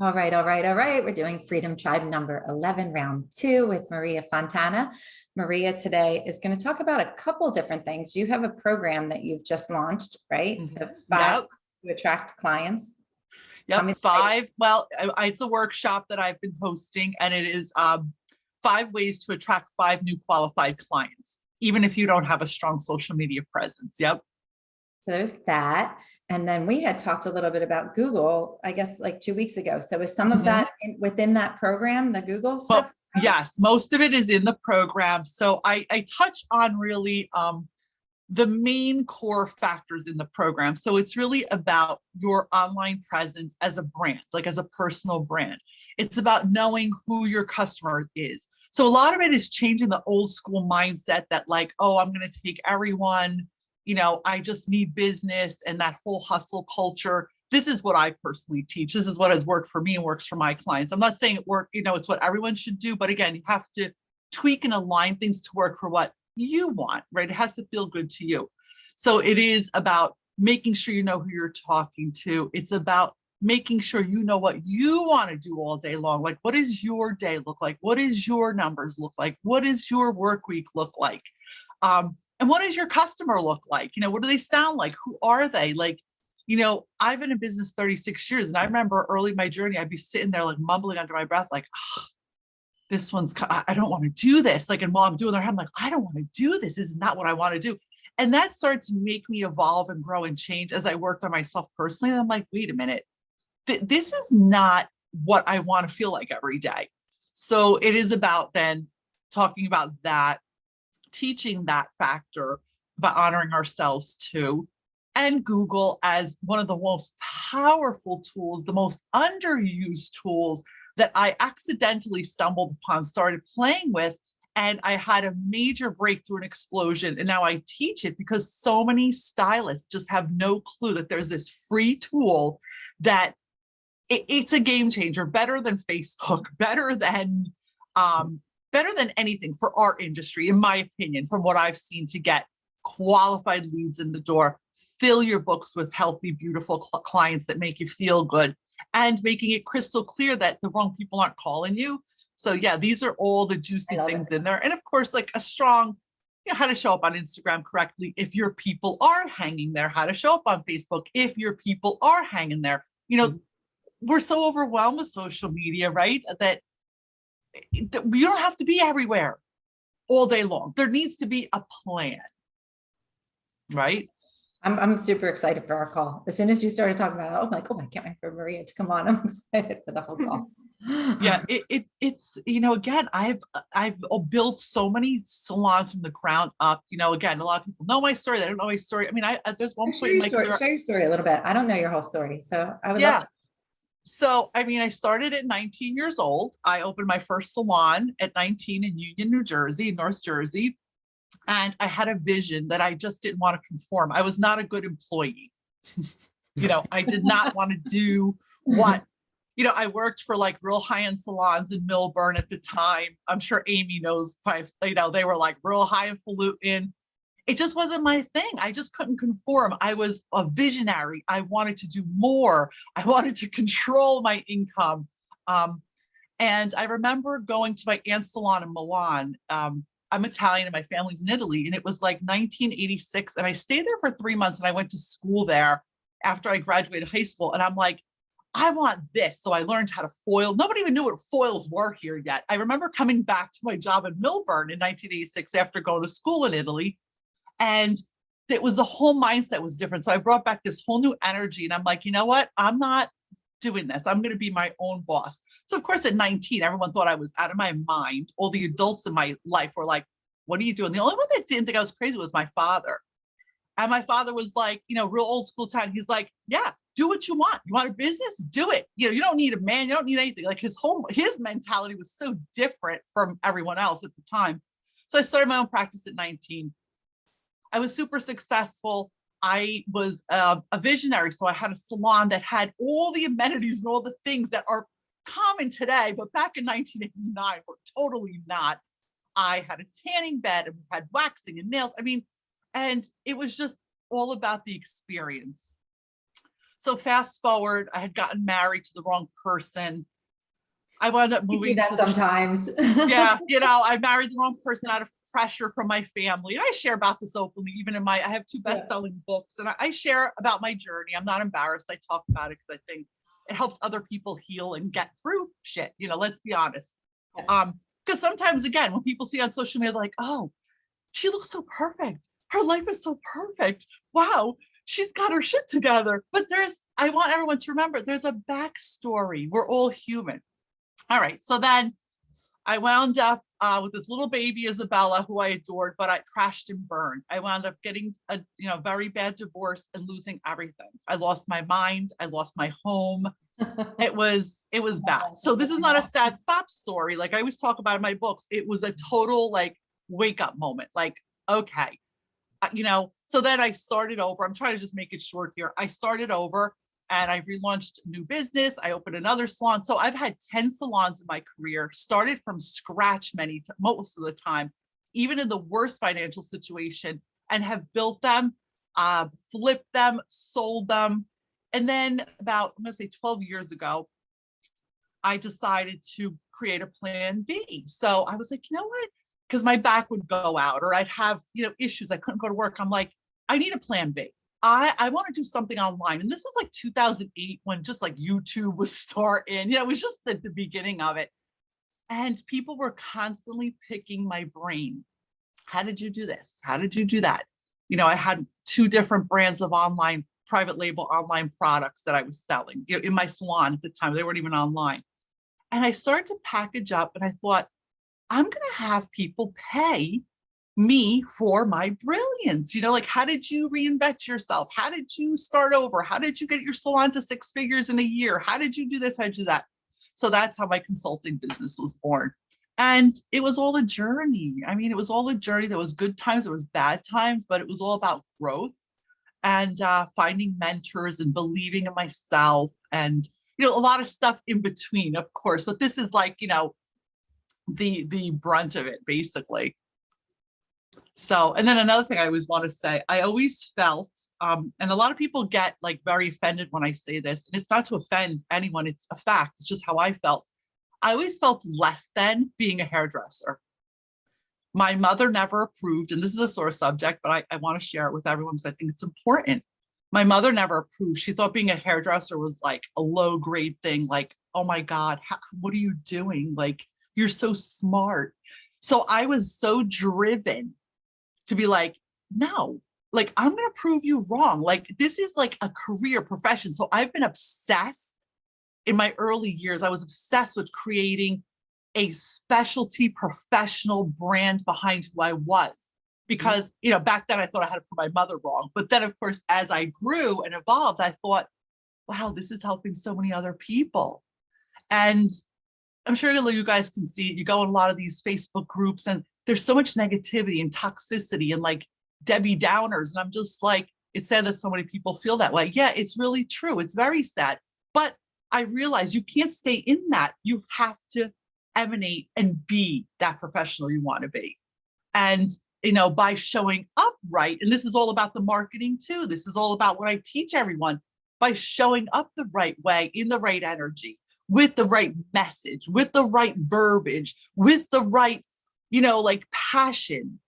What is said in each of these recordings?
All right, all right, all right. We're doing Freedom Tribe number 11, round two with Maria Fontana. Maria today is going to talk about a couple different things. You have a program that you've just launched, right? The five Yep. to attract clients. Tell Yep. me. Five. Well, it's a workshop that I've been hosting, and it is 5 ways to attract 5 new qualified clients, even if you don't have a strong social media presence. Yep. So there's that. And then we had talked a little bit about Google, I guess like 2 weeks ago. So is some of that within that program, the Google Well, stuff? yes, most of it is in the program. So I touch on really the main core factors in the program. So it's really about your online presence as a brand, like as a personal brand. It's about knowing who your customer is. So a lot of it is changing the old school mindset that like, oh, I'm going to take everyone, I just need business and that whole hustle culture. This is what I personally teach. This is what has worked for me and works for my clients. I'm not saying it's what everyone should do, but again, you have to tweak and align things to work for what you want, right? It has to feel good to you. So it is about making sure you know who you're talking to. It's about making sure you know what you want to do all day long. Like, what does your day look like? What does your numbers look like? What does your work week look like? And what does your customer look like? What do they sound like? Who are they? Like, I've been in business 36 years, and I remember early in my journey, I'd be sitting there like mumbling under my breath, like, oh, I don't want to do this. Like, and while I'm doing their head, I'm like, I don't want to do this. This is not what I want to do. And that started to make me evolve and grow and change as I worked on myself personally. And I'm like, wait a minute, this is not what I want to feel like every day. So it is about then talking about that, teaching that factor, about honoring ourselves too, and Google as one of the most powerful tools, the most underused tools that I accidentally stumbled upon, started playing with, and I had a major breakthrough and explosion. And now I teach it because so many stylists just have no clue that there's this free tool that it's a game changer, better than Facebook, better than anything for our industry, in my opinion, from what I've seen, to get qualified leads in the door, fill your books with healthy, beautiful clients that make you feel good, and making it crystal clear that the wrong people aren't calling you. So yeah, these are all the juicy things in there. And of course, like a strong, how to show up on Instagram correctly if your people are hanging there, how to show up on Facebook if your people are hanging there. We're so overwhelmed with social media, right? That you don't have to be everywhere all day long. There needs to be a plan, right? I'm super excited for our call. As soon as you started talking about it, I'm like, oh, I can't wait for Maria to come on. I'm excited for the whole call. Yeah, it's again, I've built so many salons from the ground up. Again, a lot of people know my story. They don't know my story. I mean, there's one point in my career. Share your story a little bit. I don't know your whole story, so I would love to. So, I mean, I started at 19 years old. I opened my first salon at 19 in Union, New Jersey, North Jersey. And I had a vision that I just didn't want to conform. I was not a good employee. I did not want to do what, I worked for like real high-end salons in Millburn at the time. I'm sure Amy knows, they were like real highfalutin. It just wasn't my thing. I just couldn't conform. I was a visionary. I wanted to do more. I wanted to control my income. And I remember going to my aunt's salon in Milan. I'm Italian and my family's in Italy. And it was like 1986. And I stayed there for 3 months, and I went to school there after I graduated high school. And I'm like, I want this. So I learned how to foil. Nobody even knew what foils were here yet. I remember coming back to my job in Millburn in 1986 after going to school in Italy. And it was the whole mindset was different. So I brought back this whole new energy, and I'm like, you know what? I'm not doing this. I'm going to be my own boss. So of course, at 19, everyone thought I was out of my mind. All the adults in my life were like, what are you doing? The only one that didn't think I was crazy was my father. And my father was like, real old school time. He's like, yeah, do what you want. You want a business? Do it. You don't need a man. You don't need anything. Like his mentality was so different from everyone else at the time. So I started my own practice at 19. I was super successful. I was a visionary. So I had a salon that had all the amenities and all the things that are common today, but back in 1989 were totally not. I had a tanning bed, and we had waxing and nails. I mean, and it was just all about the experience. So fast forward, I had gotten married to the wrong person. I wound up You do moving that to sometimes. yeah, I married the wrong person out of pressure from my family. And I share about this openly, even in I have 2 best-selling books, and I share about my journey. I'm not embarrassed. I talk about it because I think it helps other people heal and get through shit. Let's be honest. Yeah. Because sometimes, again, when people see on social media, they're like, oh, she looks so perfect. Her life is so perfect. Wow, she's got her shit together. But I want everyone to remember there's a backstory. We're all human. All right. So then I wound up with this little baby, Isabella, who I adored, but I crashed and burned. I wound up getting a very bad divorce and losing everything. I lost my mind. I lost my home. It was bad. So this is not a sad stop story. Like I always talk about in my books, it was a total like wake up moment. Like, okay, so then I started over. I'm trying to just make it short here. I started over and I relaunched a new business. I opened another salon. So I've had 10 salons in my career, started from scratch most of the time, even in the worst financial situation, and have built them, flipped them, sold them. And then about, I'm going to say 12 years ago, I decided to create a plan B. So I was like, you know what? Because my back would go out or I'd have, issues. I couldn't go to work. I'm like, I need a plan B. I want to do something online. And this was like 2008 when just like YouTube was starting. It was just at the beginning of it. And people were constantly picking my brain. How did you do this? How did you do that? I had 2 different brands of private label online products that I was selling in my salon at the time. They weren't even online. And I started to package up and I thought, I'm going to have people pay me for my brilliance. Like, how did you reinvent yourself? How did you start over? How did you get your salon to 6 figures in a year? How did you do this? How did you do that? So that's how my consulting business was born. And it was all a journey. I mean, it was all a journey. There was good times, there was bad times, but it was all about growth and finding mentors and believing in myself and, a lot of stuff in between, of course. But this is like, the brunt of it, basically. So, and then another thing I always want to say, I always felt, and a lot of people get like very offended when I say this, and it's not to offend anyone, it's a fact, it's just how I felt. I always felt less than being a hairdresser. My mother never approved, and this is a sore subject, but I want to share it with everyone because I think it's important. My mother never approved. She thought being a hairdresser was like a low grade thing. Like, oh my God, what are you doing? Like, you're so smart. So I was so driven to be like, no, like, I'm going to prove you wrong. Like, this is like a career profession. So I've been obsessed in my early years. I was obsessed with creating a specialty professional brand behind who I was. Because, back then I thought I had to prove my mother wrong. But then, of course, as I grew and evolved, I thought, wow, this is helping so many other people. And I'm sure you guys can see it. You go in a lot of these Facebook groups and there's so much negativity and toxicity and like Debbie Downers. And I'm just like, it's sad that so many people feel that way. Yeah, it's really true. It's very sad. But I realize you can't stay in that. You have to emanate and be that professional you want to be. And, by showing up right, and this is all about the marketing too. This is all about what I teach everyone, by showing up the right way, in the right energy, with the right message, with the right verbiage, with the right, like passion,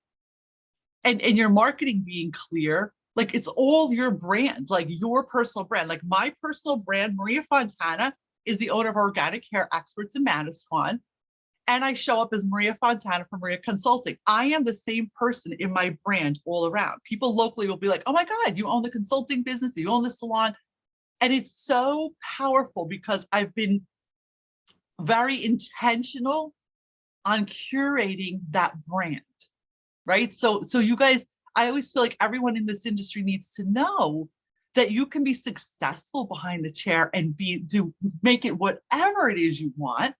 and your marketing being clear. Like, it's all your brand, like your personal brand. Like my personal brand, Maria Fontana, is the owner of Organic Hair Experts in Manasquan. And I show up as Maria Fontana from Maria Consulting. I am the same person in my brand all around. People locally will be like, oh my God, you own the consulting business, you own the salon. And it's so powerful because I've been very intentional on curating that brand, right? So you guys, I always feel like everyone in this industry needs to know that you can be successful behind the chair and make it whatever it is you want.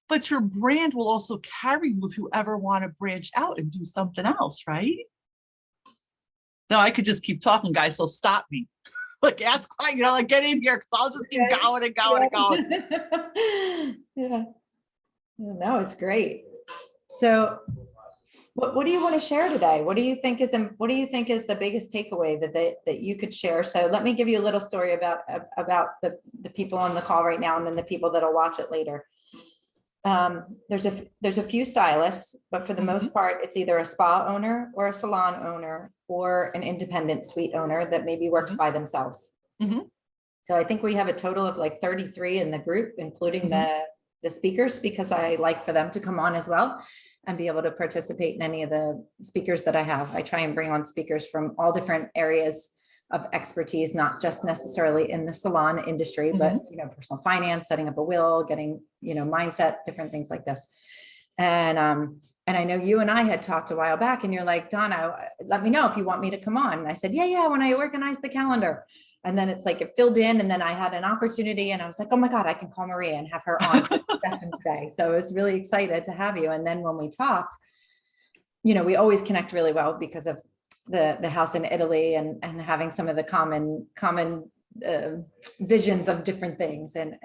But your brand will also carry you if you ever want to branch out and do something else, right? Now I could just keep talking, guys, so stop me. Like, ask, like, get in here, because I'll just keep going and going and going. Yeah. No, it's great. So What do you want to share today? What do you think is the biggest takeaway that you could share? So let me give you a little story about the people on the call right now, and then the people that'll watch it later. There's a few stylists, but for the most part, it's either a spa owner or a salon owner or an independent suite owner that maybe works by themselves. So I think we have a total of like 33 in the group, including the speakers, because I like for them to come on as well and be able to participate in any of the speakers that I have. I try and bring on speakers from all different areas of expertise, not just necessarily in the salon industry, but personal finance, setting up a will, getting, mindset, different things like this. And I know you and I had talked a while back, and you're like, Donna, let me know if you want me to come on. And I said, yeah, when I organize the calendar. And then it's like it filled in, and then I had an opportunity, and I was like, oh my God, I can call Maria and have her on for the session today. So I was really excited to have you. And then when we talked, we always connect really well because of the house in Italy and having some of the common visions of different things. And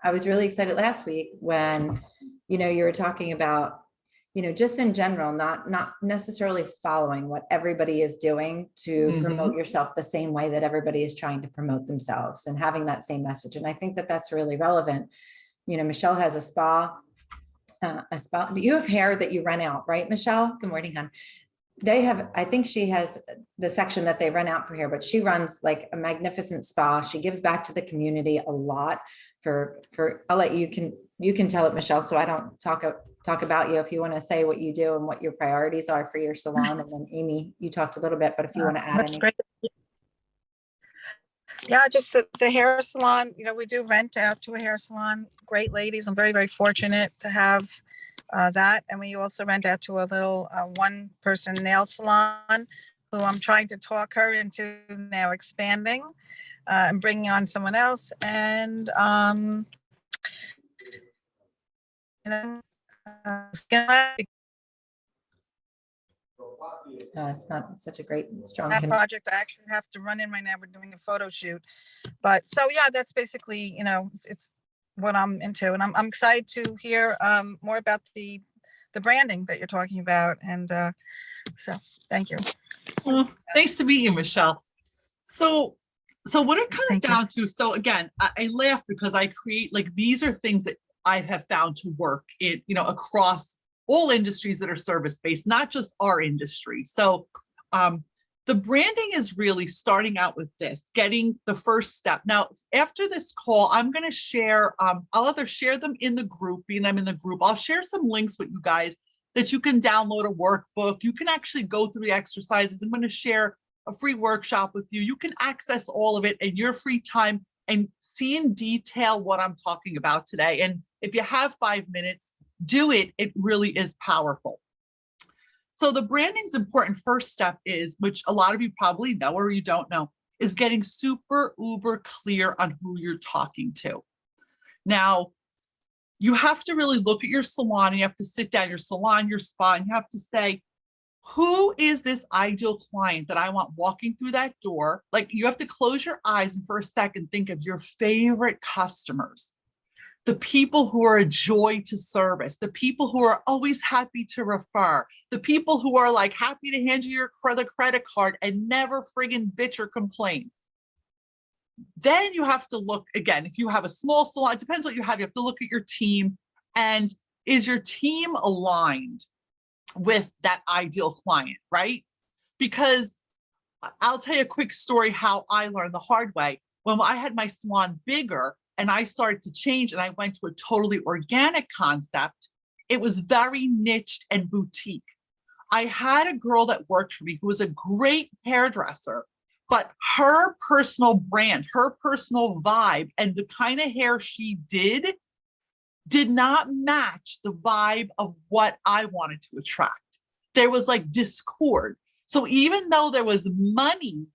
I was really excited last week when, you were talking about, just in general, not necessarily following what everybody is doing to promote yourself the same way that everybody is trying to promote themselves, and having that same message. And I think that that's really relevant. Michelle has a spa. You have hair that you rent out, right, Michelle? Good morning, hon. I think she has the section that they rent out for hair, but she runs like a magnificent spa. She gives back to the community a lot I'll let you can tell it, Michelle, so I don't talk about you. If you want to say what you do and what your priorities are for your salon. And then Amy, you talked a little bit, but if you want to add That's anything. great. Yeah, just the hair salon, we do rent out to a hair salon. Great ladies. I'm very, very fortunate to have that. And we also rent out to a little one-person nail salon who I'm trying to talk her into now expanding and bringing on someone else. And, It's not such a great, strong that project. I actually have to run in right now. We're doing a photo shoot. But so, yeah, that's basically, it's what I'm into. And I'm excited to hear more about the branding that you're talking about. And so thank you. Well, nice to meet you, Michelle. So what it comes down to, so again, I laugh because I create, like, these are things that I have found to work in, across all industries that are service-based, not just our industry. So the branding is really starting out with this, getting the first step. Now, after this call, I'm going to share, I'll either share them in the group, being them in the group. I'll share some links with you guys that you can download a workbook. You can actually go through the exercises. I'm going to share a free workshop with you. You can access all of it in your free time and see in detail what I'm talking about today. And if you have 5 minutes, do it. It really is powerful. So the branding's important first step is, which a lot of you probably know or you don't know, is getting super uber clear on who you're talking to. Now, you have to really look at your salon, and you have to sit down, your salon, your spa, and you have to say, who is this ideal client that I want walking through that door? Like, you have to close your eyes and for a second think of your favorite customers, the people who are a joy to service, the people who are always happy to refer, the people who are like happy to hand you the credit card and never friggin' bitch or complain. Then you have to look, again, if you have a small salon, it depends what you have to look at your team, and is your team aligned with that ideal client, right? Because I'll tell you a quick story how I learned the hard way. When I had my salon bigger and I started to change and I went to a totally organic concept, it was very niched and boutique. I had a girl that worked for me who was a great hairdresser, but her personal brand, her personal vibe, and the kind of hair she did not match the vibe of what I wanted to attract. There was like discord. So even though there was money,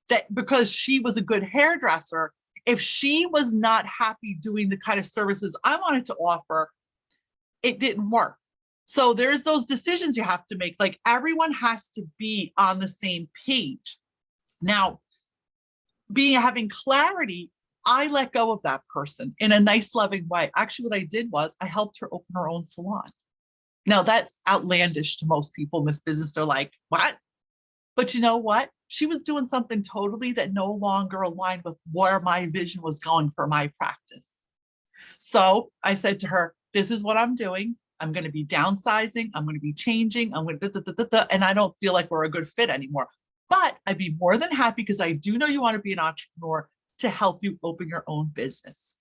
that because she was a good hairdresser, if she was not happy doing the kind of services I wanted to offer, it didn't work. So there's those decisions you have to make. Like, everyone has to be on the same page. Now, having clarity, I let go of that person in a nice, loving way. Actually, what I did was I helped her open her own salon. Now that's outlandish to most people in this business. They're like, what? But you know what? She was doing something totally that no longer aligned with where my vision was going for my practice. So I said to her, this is what I'm doing. I'm going to be downsizing. I'm going to be changing. I'm going to, and I don't feel like we're a good fit anymore. But I'd be more than happy, because I do know you want to be an entrepreneur, to help you open your own business.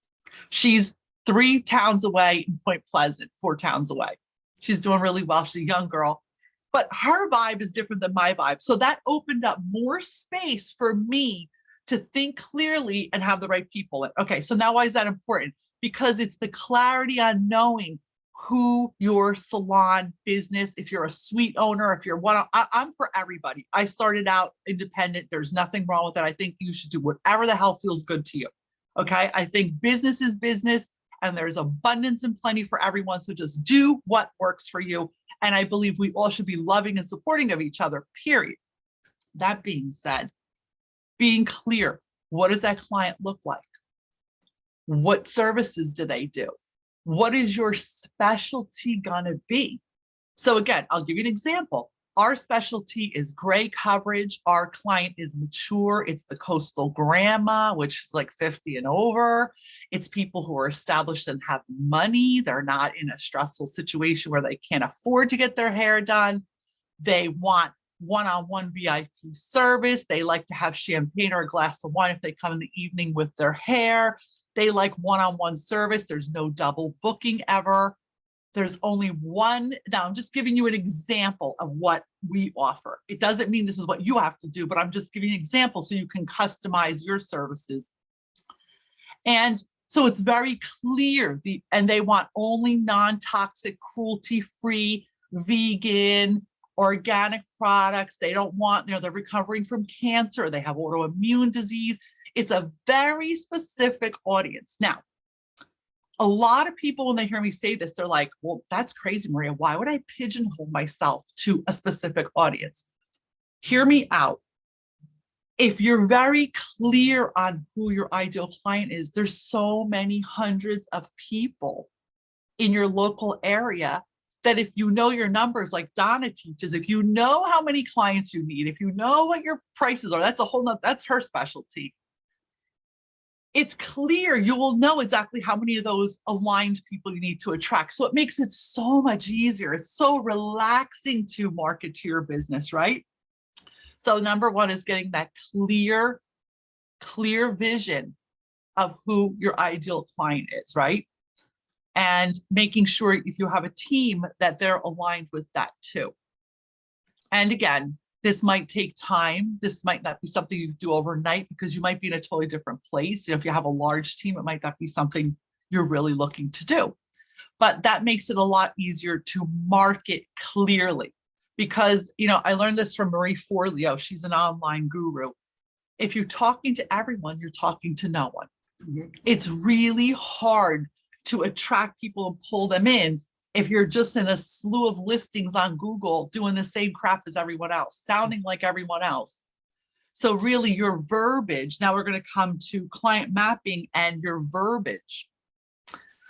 She's 3 towns away in Point Pleasant, 4 towns away. She's doing really well. She's a young girl, but her vibe is different than my vibe. So that opened up more space for me to think clearly and have the right people in. Okay, so now why is that important? Because it's the clarity on knowing who your salon business, if you're a suite owner, if you're one, I'm for everybody. I started out independent. There's nothing wrong with it. I think you should do whatever the hell feels good to you. Okay, I think business is business, and there's abundance and plenty for everyone. So just do what works for you. And I believe we all should be loving and supporting of each other, period. That being said, being clear, what does that client look like? What services do they do? What is your specialty gonna be? So again, I'll give you an example. Our specialty is gray coverage. Our client is mature. It's the coastal grandma, which is like 50 and over. It's people who are established and have money. They're not in a stressful situation where they can't afford to get their hair done. They want one-on-one VIP service. They like to have champagne or a glass of wine if they come in the evening with their hair. They like one-on-one service. There's no double booking ever. There's only one. Now I'm just giving you an example of what we offer. It doesn't mean this is what you have to do, but I'm just giving you an example so you can customize your services. And so it's very clear, and they want only non-toxic, cruelty-free, vegan, organic products. They don't want, they're recovering from cancer. They have autoimmune disease. It's a very specific audience. Now, a lot of people, when they hear me say this, they're like, well, that's crazy, Maria. Why would I pigeonhole myself to a specific audience? Hear me out. If you're very clear on who your ideal client is, there's so many hundreds of people in your local area that if you know your numbers, like Donna teaches, if you know how many clients you need, if you know what your prices are, that's a whole nother, that's her specialty. It's clear, you will know exactly how many of those aligned people you need to attract. So it makes it so much easier. It's so relaxing to market to your business, right? So number one is getting that clear vision of who your ideal client is, right? And making sure if you have a team that they're aligned with that too. And again, this might take time. This might not be something you do overnight because you might be in a totally different place. You know, if you have a large team, it might not be something you're really looking to do. But that makes it a lot easier to market clearly. Because, you know, I learned this from Marie Forleo. She's an online guru. If you're talking to everyone, you're talking to no one. Mm-hmm. It's really hard to attract people and pull them in if you're just in a slew of listings on Google doing the same crap as everyone else, sounding like everyone else. So really your verbiage, now we're going to come to client mapping and your verbiage.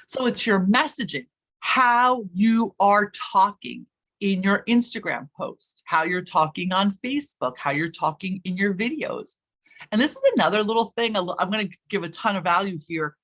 So it's your messaging, how you are talking in your Instagram post, how you're talking on Facebook, how you're talking in your videos. And this is another little thing, I'm going to give a ton of value here.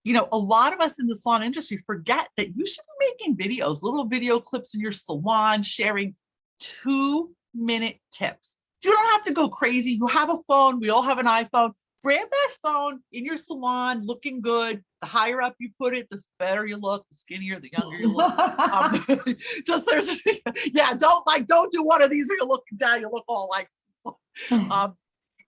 You know, a lot of us in the salon industry forget that you should be making videos, little video clips in your salon, sharing 2-minute tips. You don't have to go crazy. You have a phone. We all have an iPhone. Grab that phone in your salon, looking good. The higher up you put it, the better you look, the skinnier, the younger you look. Just there's, yeah, don't do one of these where you're looking down, you look all like,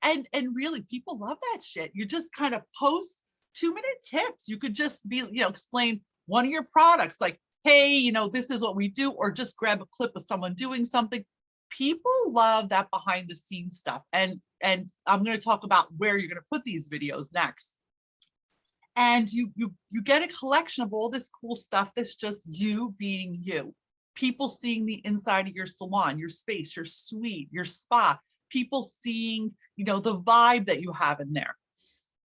and really people love that shit. You just kind of post 2-minute tips. You could just be, you know, explain one of your products, like, hey, you know, this is what we do, or just grab a clip of someone doing something. People love that behind the scenes stuff. And I'm going to talk about where you're going to put these videos next. And you get a collection of all this cool stuff that's just you being you. People seeing the inside of your salon, your space, your suite, your spa, people seeing, you know, the vibe that you have in there.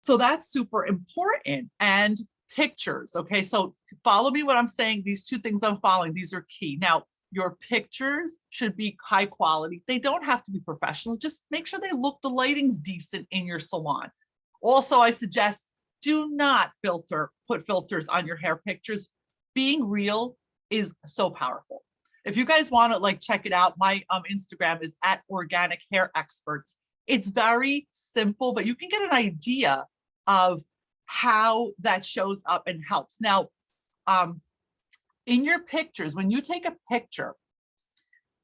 So that's super important. And pictures. Okay, so follow me what I'm saying. These two things I'm following, these are key. Now, your pictures should be high quality. They don't have to be professional. Just make sure the lighting's decent in your salon. Also, I suggest do not put filters on your hair pictures. Being real is so powerful. If you guys want to like check it out, my Instagram is @organic_hair_experts. It's very simple, but you can get an idea of how that shows up and helps. Now, in your pictures, when you take a picture,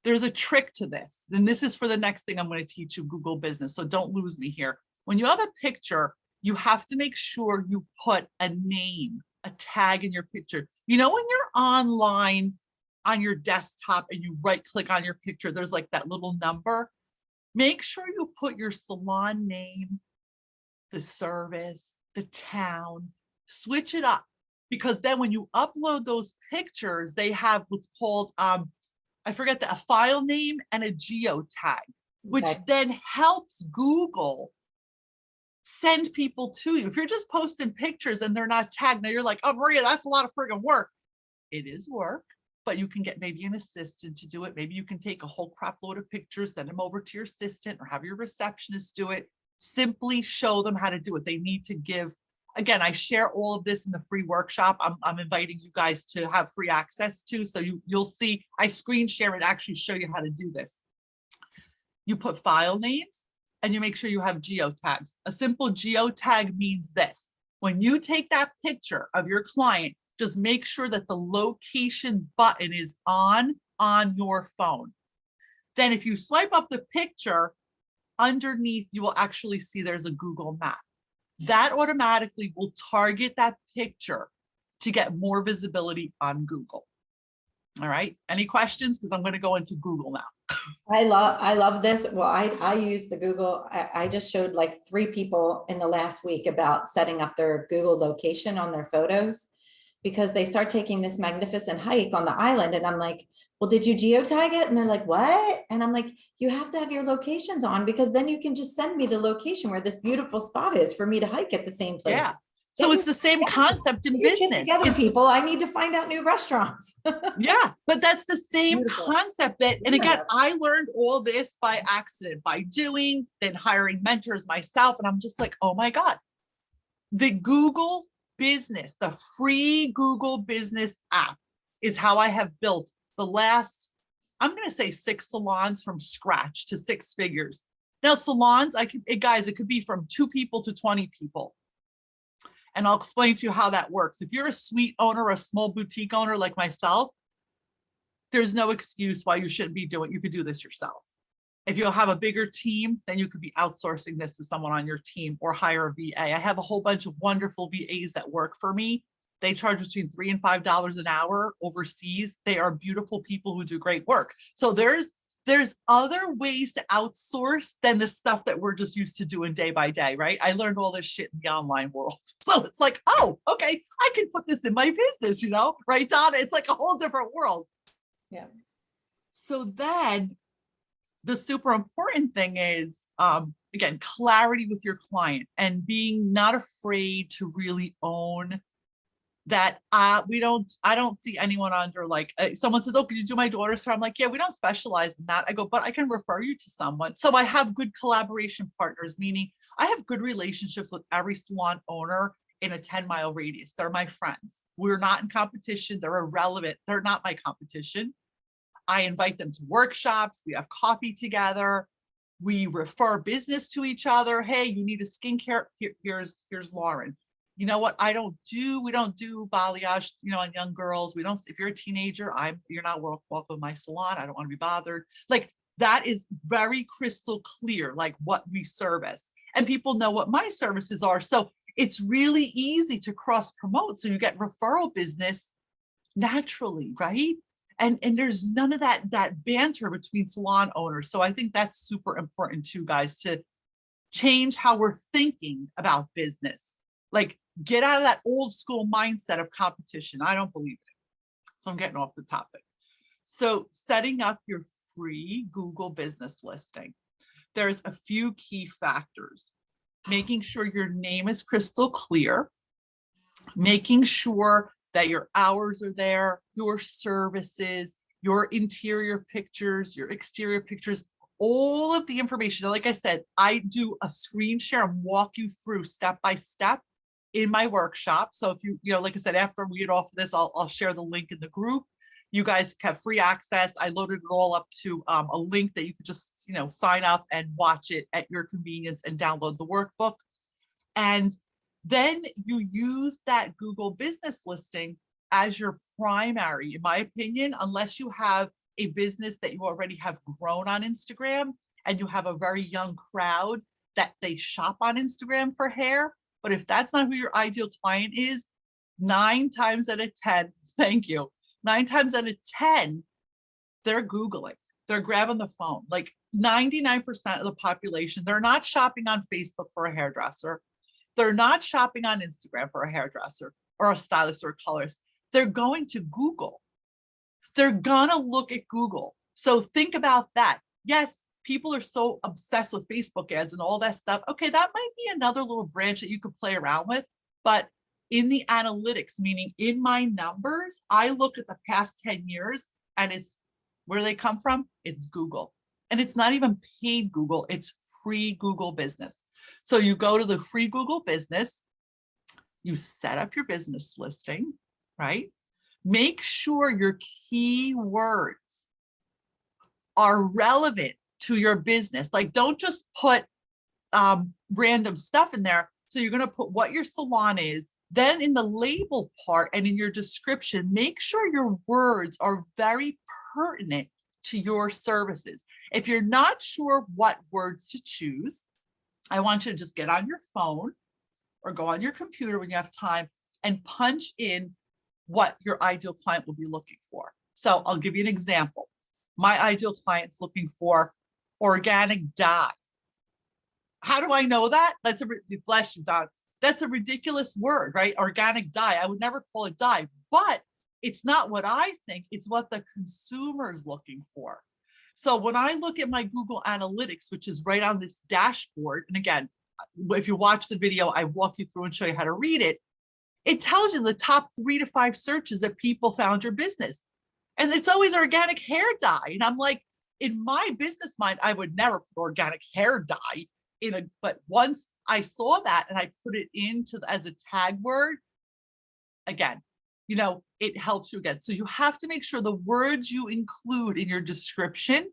there's a trick to this. And this is for the next thing I'm going to teach you, Google Business. So don't lose me here. When you have a picture, you have to make sure you put a name, a tag in your picture. You know, when you're online on your desktop and you right click on your picture, there's like that little number. Make sure you put your salon name, the service, the town, switch it up. Because then when you upload those pictures, they have what's called, I forget a file name and a geo tag, which then helps Google send people to you. If you're just posting pictures and they're not tagged, now you're like, oh, Maria, that's a lot of friggin' work. It is work, but you can get maybe an assistant to do it. Maybe you can take a whole crap load of pictures, send them over to your assistant or have your receptionist do it. Simply show them how to do it. They need to give. Again, I share all of this in the free workshop. I'm inviting you guys to have free access to. So you'll see, I screen share and actually show you how to do this. You put file names and you make sure you have geotags. A simple geotag means this. When you take that picture of your client, just make sure that the location button is on your phone. Then if you swipe up the picture, underneath you will actually see there's a Google map. That automatically will target that picture to get more visibility on Google. All right, any questions? Because I'm going to go into Google now. I love this. Well, I use the Google. I just showed like 3 people in the last week about setting up their Google location on their photos, because they start taking this magnificent hike on the island. And I'm like, well, did you geotag it? And they're like, what? And I'm like, you have to have your locations on, because then you can just send me the location where this beautiful spot is for me to hike at the same place. Yeah. So it's the same concept in business. Together, people, I need to find out new restaurants. Yeah, but that's the same Beautiful. concept that, and again, I learned all this by accident, by doing, then hiring mentors myself. And I'm just like, oh my God, the Google Business, the free Google Business app is how I have built the last, I'm going to say 6 salons from scratch to 6 figures. Now salons, guys, it could be from 2 people to 20 people. And I'll explain to you how that works. If you're a suite owner or a small boutique owner like myself, there's no excuse why you shouldn't be doing, you could do this yourself. If you'll have a bigger team, then you could be outsourcing this to someone on your team or hire a VA. I have a whole bunch of wonderful VAs that work for me. They charge between $3 and $5 an hour overseas. They are beautiful people who do great work. So there's other ways to outsource than the stuff that we're just used to doing day by day, right? I learned all this shit in the online world. So it's like, oh, okay, I can put this in my business, right, Donna? It's like a whole different world. Yeah. So then the super important thing is, again, clarity with your client and being not afraid to really own that. I don't see anyone under like, someone says, oh, could you do my daughter's hair? I'm like, yeah, we don't specialize in that. I go, but I can refer you to someone. So I have good collaboration partners, meaning I have good relationships with every salon owner in a 10-mile radius. They're my friends. We're not in competition. They're irrelevant. They're not my competition. I invite them to workshops. We have coffee together. We refer business to each other. Hey, you need a skincare. Here's Lauren. You know what? We don't do balayage, on young girls. We don't, if you're a teenager, you're not welcome in my salon. I don't want to be bothered. Like that is very crystal clear, like what we service, and people know what my services are. So it's really easy to cross promote. So you get referral business naturally, right? And there's none of that banter between salon owners. So I think that's super important too, guys, to change how we're thinking about business. Like get out of that old school mindset of competition. I don't believe it. So I'm getting off the topic. So setting up your free Google business listing. There's a few key factors. Making sure your name is crystal clear. Making sure that your hours are there, your services, your interior pictures, your exterior pictures, all of the information. Like I said, I do a screen share and walk you through step by step in my workshop. So if you like I said, after we get off of this, I'll share the link in the group. You guys have free access. I loaded it all up to a link that you could just, sign up and watch it at your convenience and download the workbook. And then you use that Google business listing as your primary, in my opinion, unless you have a business that you already have grown on Instagram and you have a very young crowd that they shop on Instagram for hair. But if that's not who your ideal client is, 9 times out of 10, thank you, 9 times out of 10, they're Googling, they're grabbing the phone. Like 99% of the population, they're not shopping on Facebook for a hairdresser. They're not shopping on Instagram for a hairdresser or a stylist or a colorist. They're going to Google. They're gonna look at Google. So think about that. Yes, people are so obsessed with Facebook ads and all that stuff. Okay, that might be another little branch that you could play around with. But in the analytics, meaning in my numbers, I look at the past 10 years and it's where they come from. It's Google. And it's not even paid Google, it's free Google business. So you go to the free Google business, you set up your business listing, right? Make sure your keywords are relevant to your business. Like, don't just put random stuff in there. So you're going to put what your salon is. Then in the label part and in your description, make sure your words are very pertinent to your services. If you're not sure what words to choose, I want you to just get on your phone or go on your computer when you have time and punch in what your ideal client will be looking for. So I'll give you an example. My ideal client's looking for organic dye. How do I know that? That's a bless you, Don. That's a ridiculous word, right? Organic dye. I would never call it dye, but it's not what I think. It's what the consumer is looking for. So when I look at my Google Analytics, which is right on this dashboard, and again, if you watch the video, I walk you through and show you how to read it. It tells you the top 3 to 5 searches that people found your business. And it's always organic hair dye. And I'm like, in my business mind, I would never put organic hair dye in a, but once I saw that and I put it into as a tag word, again, it helps you again. So you have to make sure the words you include in your description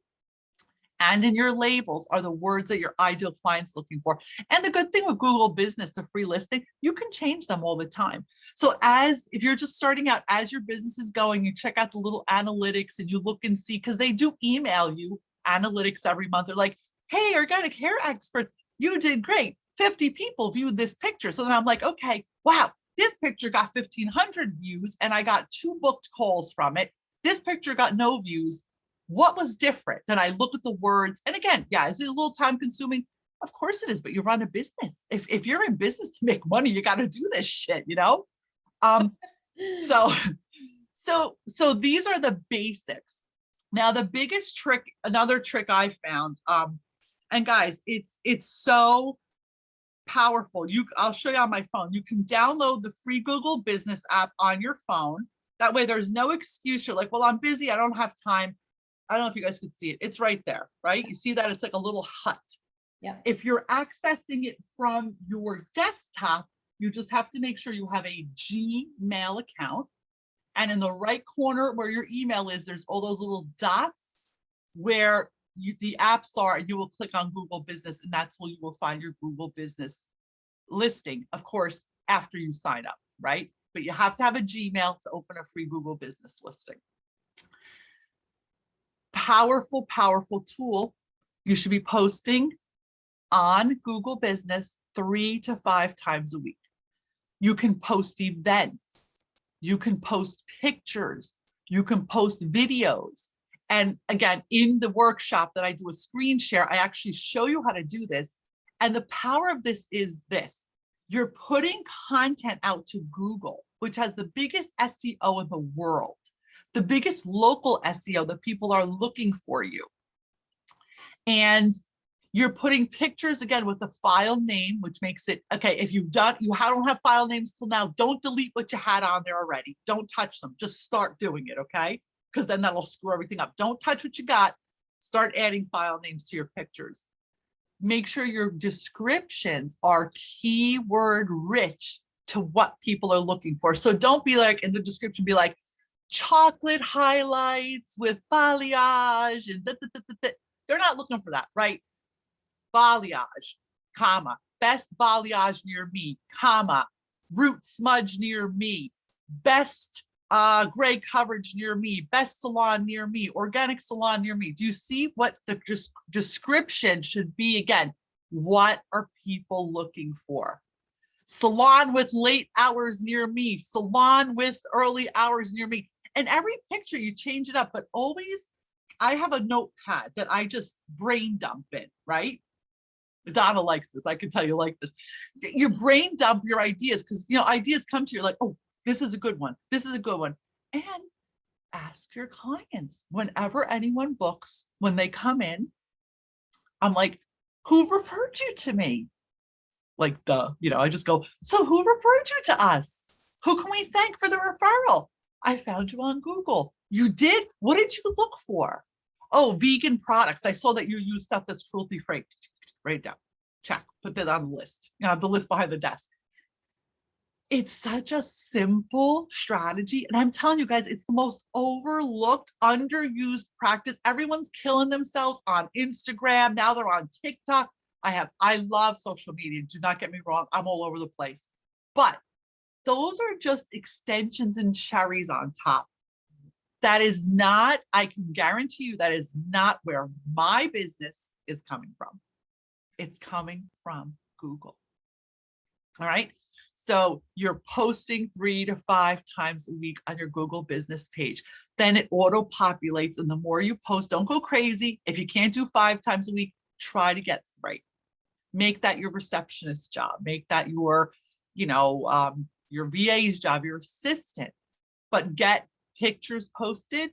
and in your labels are the words that your ideal client's looking for. And the good thing with Google Business, the free listing, you can change them all the time. So if you're just starting out, as your business is going, you check out the little analytics and you look and see, because they do email you analytics every month. They're like, hey, organic hair experts, you did great. 50 people viewed this picture. So then I'm like, okay, wow, this picture got 1,500 views and I got 2 booked calls from it. This picture got no views. What was different? Then I look at the words. And again, yeah, is it a little time consuming? Of course it is, but you run a business. If you're in business to make money, you got to do this shit, So these are the basics. Now, the biggest trick, another trick I found, and guys, it's so powerful. I'll show you on my phone. You can download the free Google Business app on your phone. That way there's no excuse. You're like, well, I'm busy, I don't have time. I don't know if you guys can see it. It's right there, right? You see that? It's like a little hut. Yeah. If you're accessing it from your desktop, you just have to make sure you have a Gmail account. And in the right corner where your email is, there's all those little dots where the apps are, and you will click on Google Business, and that's where you will find your Google Business listing, of course, after you sign up, right? But you have to have a Gmail to open a free Google Business listing. Powerful, powerful tool. You should be posting on Google Business 3 to 5 times a week. You can post events. You can post pictures. You can post videos. And again, in the workshop that I do a screen share, I actually show you how to do this. And the power of this is this. You're putting content out to Google, which has the biggest SEO in the world, the biggest local SEO that people are looking for you. And You're putting pictures again with the file name, which makes it, okay, if you don't have file names till now, don't delete what you had on there already. Don't touch them. Just start doing it, okay? Because then that'll screw everything up. Don't touch what you got. Start adding file names to your pictures. Make sure your descriptions are keyword rich to what people are looking for. So don't be like, in the description, be like, chocolate highlights with balayage and they're not looking for that, right? Balayage, comma, best balayage near me, comma, root smudge near me, best gray coverage near me, best salon near me, organic salon near me. Do you see what the description should be? Again, what are people looking for? Salon with late hours near me, salon with early hours near me. And every picture you change it up, but always, I have a notepad that I just brain dump in, right? Donna likes this. I can tell you like this. You brain dump your ideas because, ideas come to you like, oh, this is a good one. This is a good one. And ask your clients whenever anyone books, when they come in, I'm like, who referred you to me? Like, I just go, so who referred you to us? Who can we thank for the referral? I found you on Google. You did? What did you look for? Oh, vegan products. I saw that you use stuff that's cruelty free. Write it down. Check. Put that on the list. The list behind the desk. It's such a simple strategy. And I'm telling you guys, it's the most overlooked, underused practice. Everyone's killing themselves on Instagram. Now they're on TikTok. I love social media. Do not get me wrong. I'm all over the place. But those are just extensions and cherries on top. That is not, I can guarantee you, that is not where my business is coming from. It's coming from Google. All right. So you're posting 3 to 5 times a week on your Google business page. Then it auto populates. And the more you post, don't go crazy. If you can't do 5 times a week, try to get 3. Make that your receptionist job. Make that your VA's job, your assistant. But get pictures posted,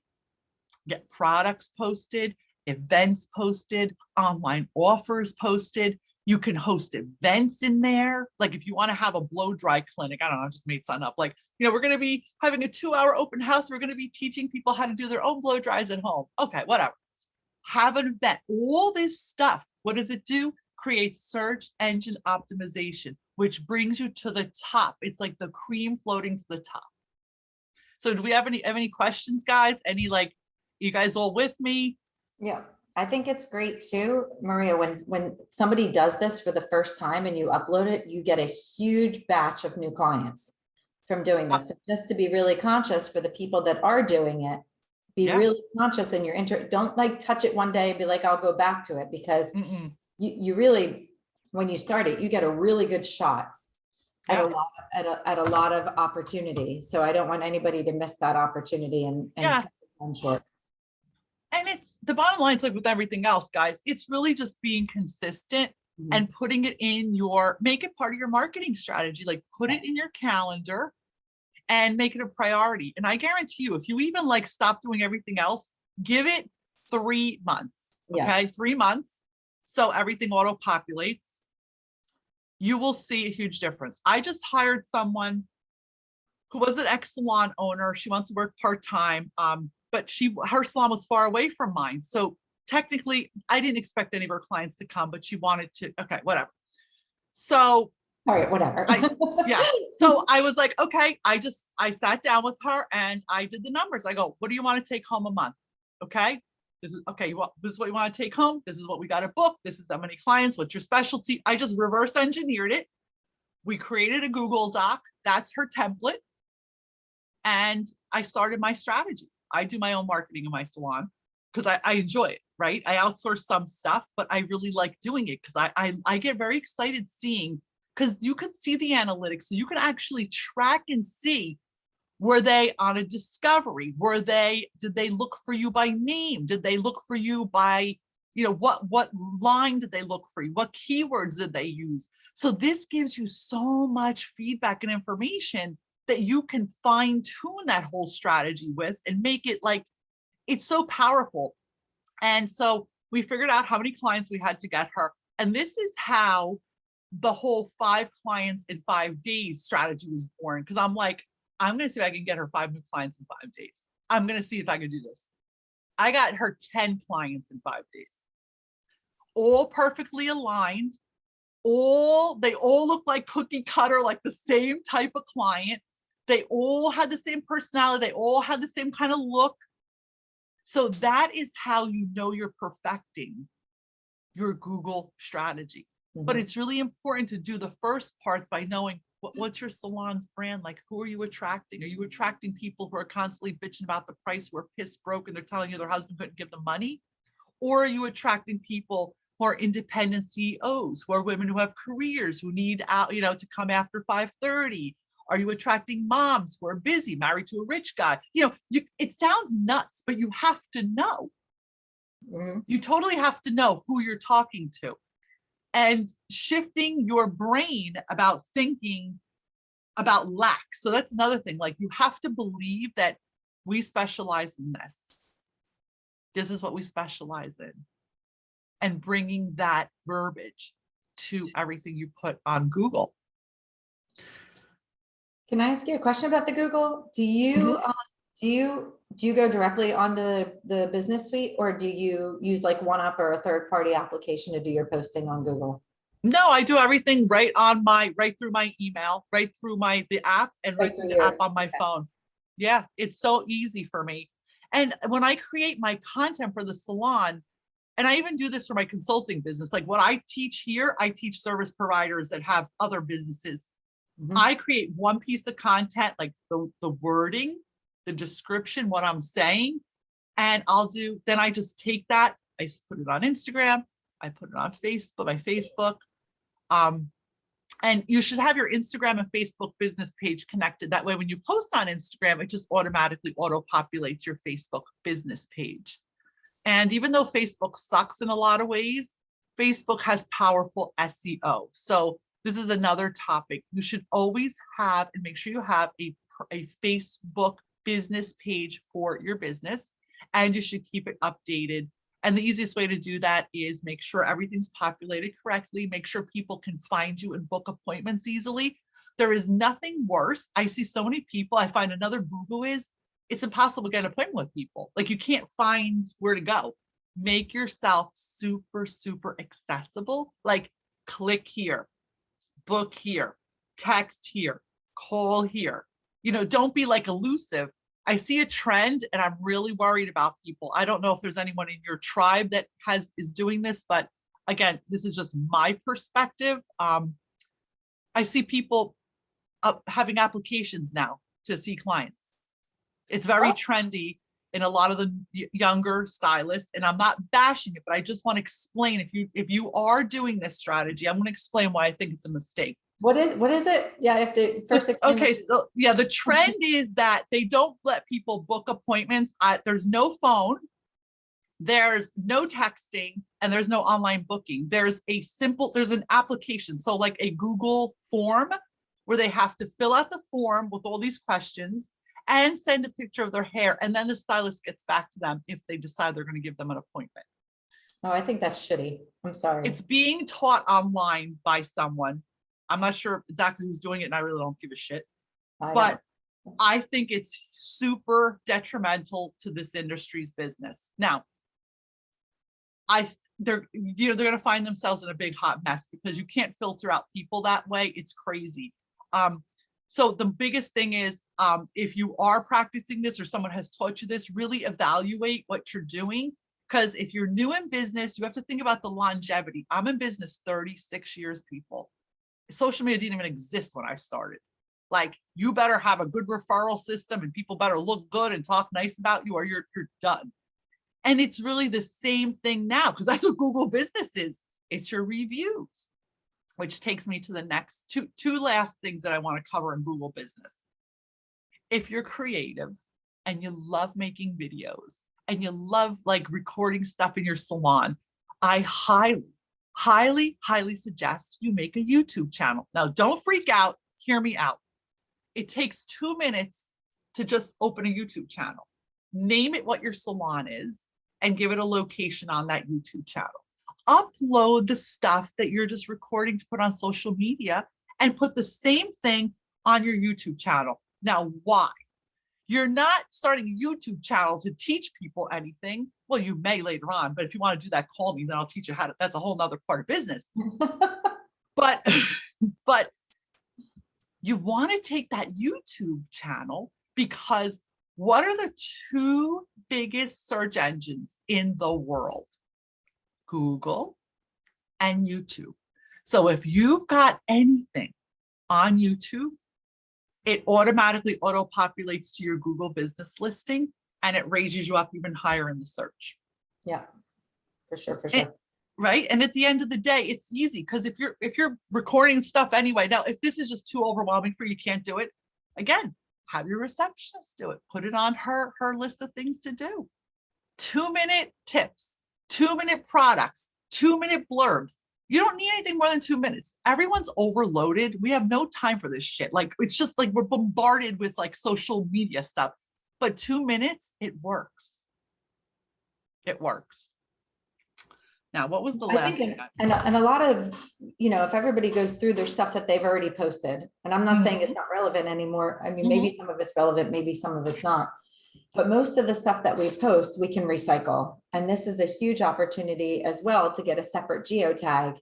get products posted, events posted, online offers posted. You can host events in there. Like if you want to have a blow dry clinic, I don't know, I just made something up. Like, we're going to be having a 2-hour open house. We're going to be teaching people how to do their own blow dries at home. Okay, whatever. Have an event. All this stuff, what does it do? Create search engine optimization, which brings you to the top. It's like the cream floating to the top. So do we have any questions, guys? You guys all with me? Yeah, I think it's great too, Maria, when somebody does this for the first time and you upload it, you get a huge batch of new clients from doing this. So just to be really conscious for the people that are doing it, be really conscious in your don't touch it one day and be like, I'll go back to it, because you really, when you start it, you get a really good shot at a lot of opportunity. So I don't want anybody to miss that opportunity and cut them short. And it's the bottom line, it's like with everything else, guys, it's really just being consistent and putting it in make it part of your marketing strategy. Like put it in your calendar and make it a priority. And I guarantee you, if you even stop doing everything else, give it 3 months. Okay, 3 months. So everything auto populates. You will see a huge difference. I just hired someone who was an ex-salon owner. She wants to work part-time. But her salon was far away from mine. So technically I didn't expect any of her clients to come, but she wanted to, okay, whatever. So, all right, whatever. So I was like, okay, I sat down with her and I did the numbers. I go, what do you want to take home a month? Okay. This is what you want to take home. This is what we got to book. This is how many clients, what's your specialty? I just reverse engineered it. We created a Google Doc. That's her template. And I started my strategy. I do my own marketing in my salon because I enjoy it, right? I outsource some stuff, but I really like doing it because I get very excited seeing, because you can see the analytics. So you can actually track and see, were they on a discovery? Did they look for you by name? Did they look for you by, what line did they look for you? What keywords did they use? So this gives you so much feedback and information that you can fine tune that whole strategy with and make it it's so powerful. And so we figured out how many clients we had to get her. And this is how the whole 5 clients in 5 days strategy was born. Because I'm like, I'm going to see if I can get her 5 new clients in 5 days. I'm going to see if I can do this. I got her 10 clients in 5 days, all perfectly aligned. They all look like cookie cutter, like the same type of client. They all had the same personality. They all had the same kind of look. So that is how you know you're perfecting your Google strategy. But it's really important to do the first parts by knowing what's your salon's brand? Like, who are you attracting? Are you attracting people who are constantly bitching about the price, who are pissed broke and they're telling you their husband couldn't give them money? Or are you attracting people who are independent CEOs, who are women who have careers, who need out, to come after 5:30? Are you attracting moms who are busy, married to a rich guy? It sounds nuts, but you have to know. You totally have to know who you're talking to. And shifting your brain about thinking about lack. So that's another thing. Like, you have to believe that we specialize in this. This is what we specialize in. And bringing that verbiage to everything you put on Google. Can I ask you a question about the Google? Do you go directly onto the business suite, or do you use like OneUp or a third-party application to do your posting on Google? No, I do everything right through my email, right through the app, and right through the app on my phone. Yeah, it's so easy for me. And when I create my content for the salon, and I even do this for my consulting business, like what I teach here, I teach service providers that have other businesses. I create one piece of content, like the wording, the description, what I'm saying, and then I just take that, I put it on Instagram, I put it on Facebook, my Facebook. And you should have your Instagram and Facebook business page connected. That way, when you post on Instagram, it just automatically auto-populates your Facebook business page. And even though Facebook sucks in a lot of ways, Facebook has powerful SEO. So this is another topic. You should always have, and make sure you have a Facebook business page for your business, and you should keep it updated. And the easiest way to do that is make sure everything's populated correctly, make sure people can find you and book appointments easily. There is nothing worse. I see so many people, I find another boo-boo is, it's impossible to get an appointment with people. Like, you can't find where to go. Make yourself super, super accessible. Like, click here, book here, text here, call here. Don't be like elusive. I see a trend and I'm really worried about people. I don't know if there's anyone in your tribe that is doing this, but again, this is just my perspective. I see people having applications now to see clients. It's very trendy in a lot of the younger stylists, and I'm not bashing it, but I just want to explain, if you are doing this strategy, I'm going to explain why I think it's a mistake. What is it? Yeah, I have to first explain. Okay, so yeah, the trend is that they don't let people book appointments. There's no phone, there's no texting, and there's no online booking. There's an application. So like a Google form where they have to fill out the form with all these questions and send a picture of their hair. And then the stylist gets back to them if they decide they're going to give them an appointment. Oh, I think that's shitty. I'm sorry. It's being taught online by someone. I'm not sure exactly who's doing it, and I really don't give a shit. But I think it's super detrimental to this industry's business. Now, they're going to find themselves in a big hot mess because you can't filter out people that way. It's crazy. So the biggest thing is, if you are practicing this or someone has taught you this, really evaluate what you're doing. Because if you're new in business, you have to think about the longevity. I'm in business 36 years, people. Social media didn't even exist when I started. Like, you better have a good referral system and people better look good and talk nice about you, or you're done. And it's really the same thing now, because that's what Google Business is. It's your reviews, which takes me to the next two last things that I want to cover in Google Business. If you're creative and you love making videos and you love like recording stuff in your salon, I highly suggest you make a YouTube channel. Now, don't freak out. Hear me out. It takes 2 minutes to just open a YouTube channel. Name it what your salon is and give it a location on that YouTube channel. upload the stuff that you're just recording to put on social media and put the same thing on your YouTube channel. Now, why? You're not starting a YouTube channel to teach people anything. Well, you may later on, but if you want to do that, call me, then I'll teach you how to, that's a whole nother part of business. But, but you want to take that YouTube channel because what are the two biggest search engines in the world? Google and YouTube. So if you've got anything on YouTube, it automatically auto-populates to your Google business listing and it raises you up even higher in the search. Yeah, for sure, for sure. Right. And at the end of the day, it's easy because if you're recording stuff anyway, now if this is just too overwhelming for you, you can't do it. Again, have your receptionist do it. Put it on her list of things to do. 2-minute tips, 2-minute products, 2-minute blurbs. You don't need anything more than 2 minutes. Everyone's overloaded. We have no time for this shit. Like, it's just like we're bombarded with like social media stuff, but 2 minutes, it works. It works. Now, what was the last thing? And a lot of, if everybody goes through their stuff that they've already posted, and I'm not saying it's not relevant anymore. I mean, maybe some of it's relevant, maybe some of it's not. But most of the stuff that we post, we can recycle. And this is a huge opportunity as well to get a separate geotag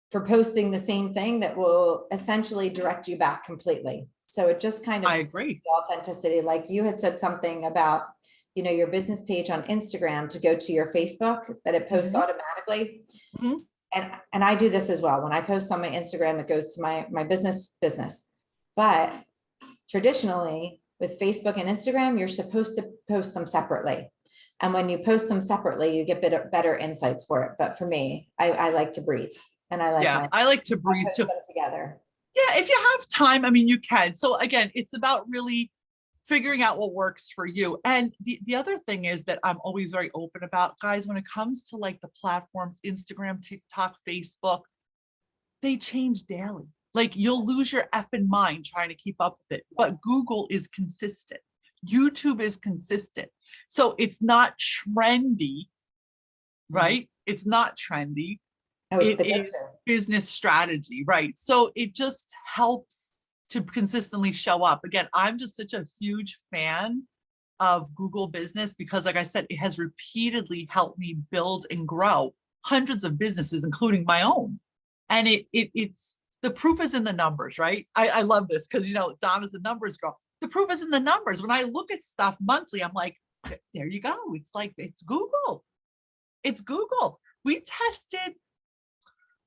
for posting the same thing that will essentially direct you back completely. So it just kind of, I agree. Authenticity, like you had said something about, your business page on Instagram to go to your Facebook, that it posts automatically. And I do this as well. When I post on my Instagram, it goes to my business. But traditionally with Facebook and Instagram, you're supposed to post them separately. And when you post them separately, you get better insights for it. But for me, I like to breathe. And I like I like to breathe too. Together. Yeah, if you have time, I mean, you can. So again, it's about really figuring out what works for you. And the other thing is that I'm always very open about, guys, when it comes to like the platforms, Instagram, TikTok, Facebook, they change daily. Like you'll lose your effing mind trying to keep up with it. But Google is consistent. YouTube is consistent. So it's not trendy, right? It's not trendy. It is business strategy, right? So it just helps to consistently show up. Again, I'm just such a huge fan of Google Business because, like I said, it has repeatedly helped me build and grow hundreds of businesses, including my own. And it's the proof is in the numbers, right? I love this because, Donna's a numbers girl. The proof is in the numbers. When I look at stuff monthly, I'm like, there you go. It's like, it's Google. It's Google. We tested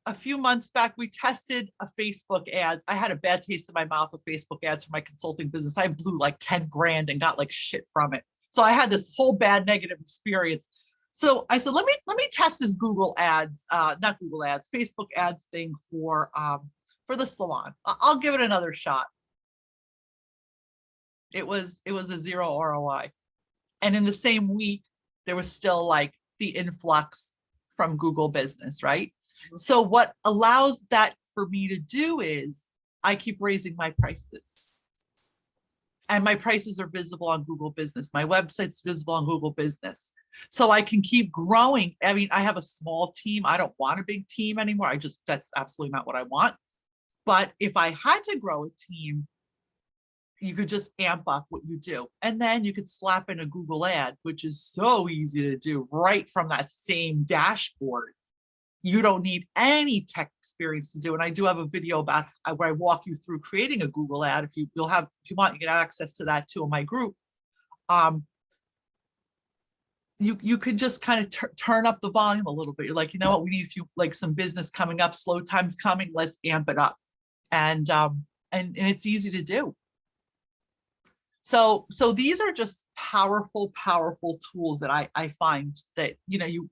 a few months back, we tested a Facebook ads. I had a bad taste in my mouth of Facebook ads for my consulting business. I blew like 10 grand and got like shit from it. So I had this whole bad negative experience. So I said, let me test this Google ads, not Google ads, Facebook ads thing for the salon. I'll give it another shot. It was a 0 ROI. And in the same week, there was still like the influx from Google Business, right? So what allows that for me to do is I keep raising my prices. And my prices are visible on Google Business. My website's visible on Google Business. So I can keep growing. I mean, I have a small team. I don't want a big team anymore. That's absolutely not what I want. But if I had to grow a team, you could just amp up what you do. And then you could slap in a Google ad, which is so easy to do right from that same dashboard. You don't need any tech experience to do. And I do have a video about where I walk you through creating a Google ad. If you want, you get access to that too in my group. You could just kind of turn up the volume a little bit. You're like, you know what, we need some business coming up, slow times coming, let's amp it up. And it's easy to do. So these are just powerful tools that I find that, you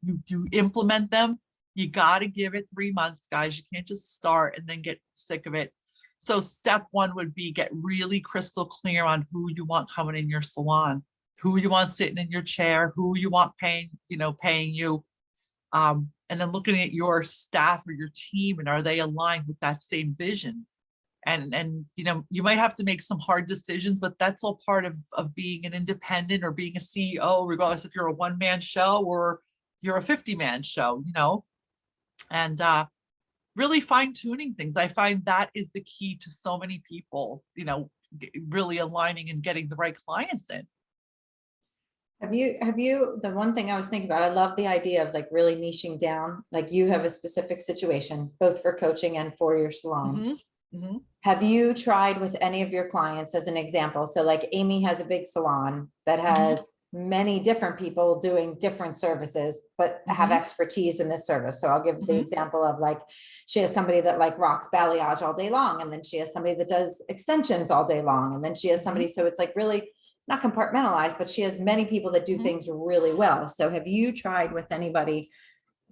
implement them. You got to give it 3 months, guys. You can't just start and then get sick of it. So step one would be get really crystal clear on who you want coming in your salon, who you want sitting in your chair, who you want paying you. And then looking at your staff or your team and are they aligned with that same vision? And you might have to make some hard decisions, but that's all part of being an independent or being a CEO, regardless if you're a one-man show or you're a 50-man show, and really fine tuning things. I find that is the key to so many people, really aligning and getting the right clients in. The one thing I was thinking about, I love the idea of like really niching down, like you have a specific situation, both for coaching and for your salon. Mm-hmm. Mm-hmm. Have you tried with any of your clients as an example? So like Amy has a big salon that has many different people doing different services, but have expertise in this service. So I'll give the example of like, she has somebody that like rocks balayage all day long. And then she has somebody that does extensions all day long. And then she has somebody, so it's like really not compartmentalized, but she has many people that do things really well. So have you tried with anybody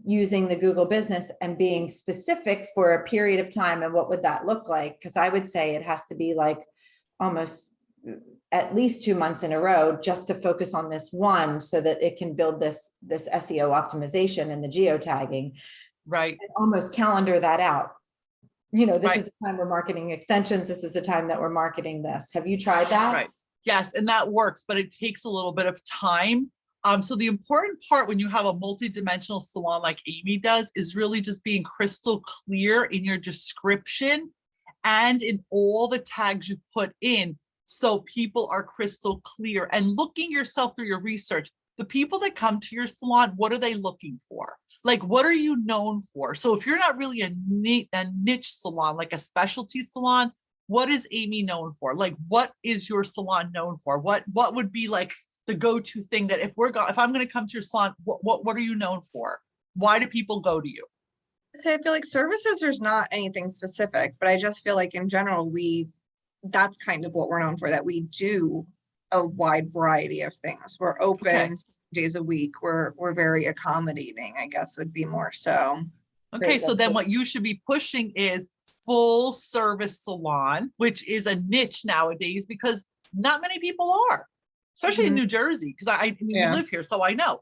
using the Google business and being specific for a period of time? And what would that look like? Because I would say it has to be like almost at least 2 months in a row just to focus on this one so that it can build this SEO optimization and the geotagging. Right. And almost calendar that out. This Right. is the time we're marketing extensions. This is the time that we're marketing this. Have you tried that? Right. Yes, and that works, but it takes a little bit of time. So the important part when you have a multi-dimensional salon like Amy does is really just being crystal clear in your description and in all the tags you put in, so people are crystal clear and looking yourself through your research. The people that come to your salon, what are they looking for? Like, what are you known for? So if you're not really a niche salon, like a specialty salon, what is Amy known for? Like, what is your salon known for? What would be like the go-to thing that if I'm going to come to your salon, what are you known for? Why do people go to you? So I feel like services, there's not anything specific, but I just feel like in general, that's kind of what we're known for, that we do a wide variety of things. We're open days a week. We're very accommodating, I guess would be more so. Okay, so then what you should be pushing is full service salon, which is a niche nowadays because not many people are, especially in New Jersey, because I live here, so I know.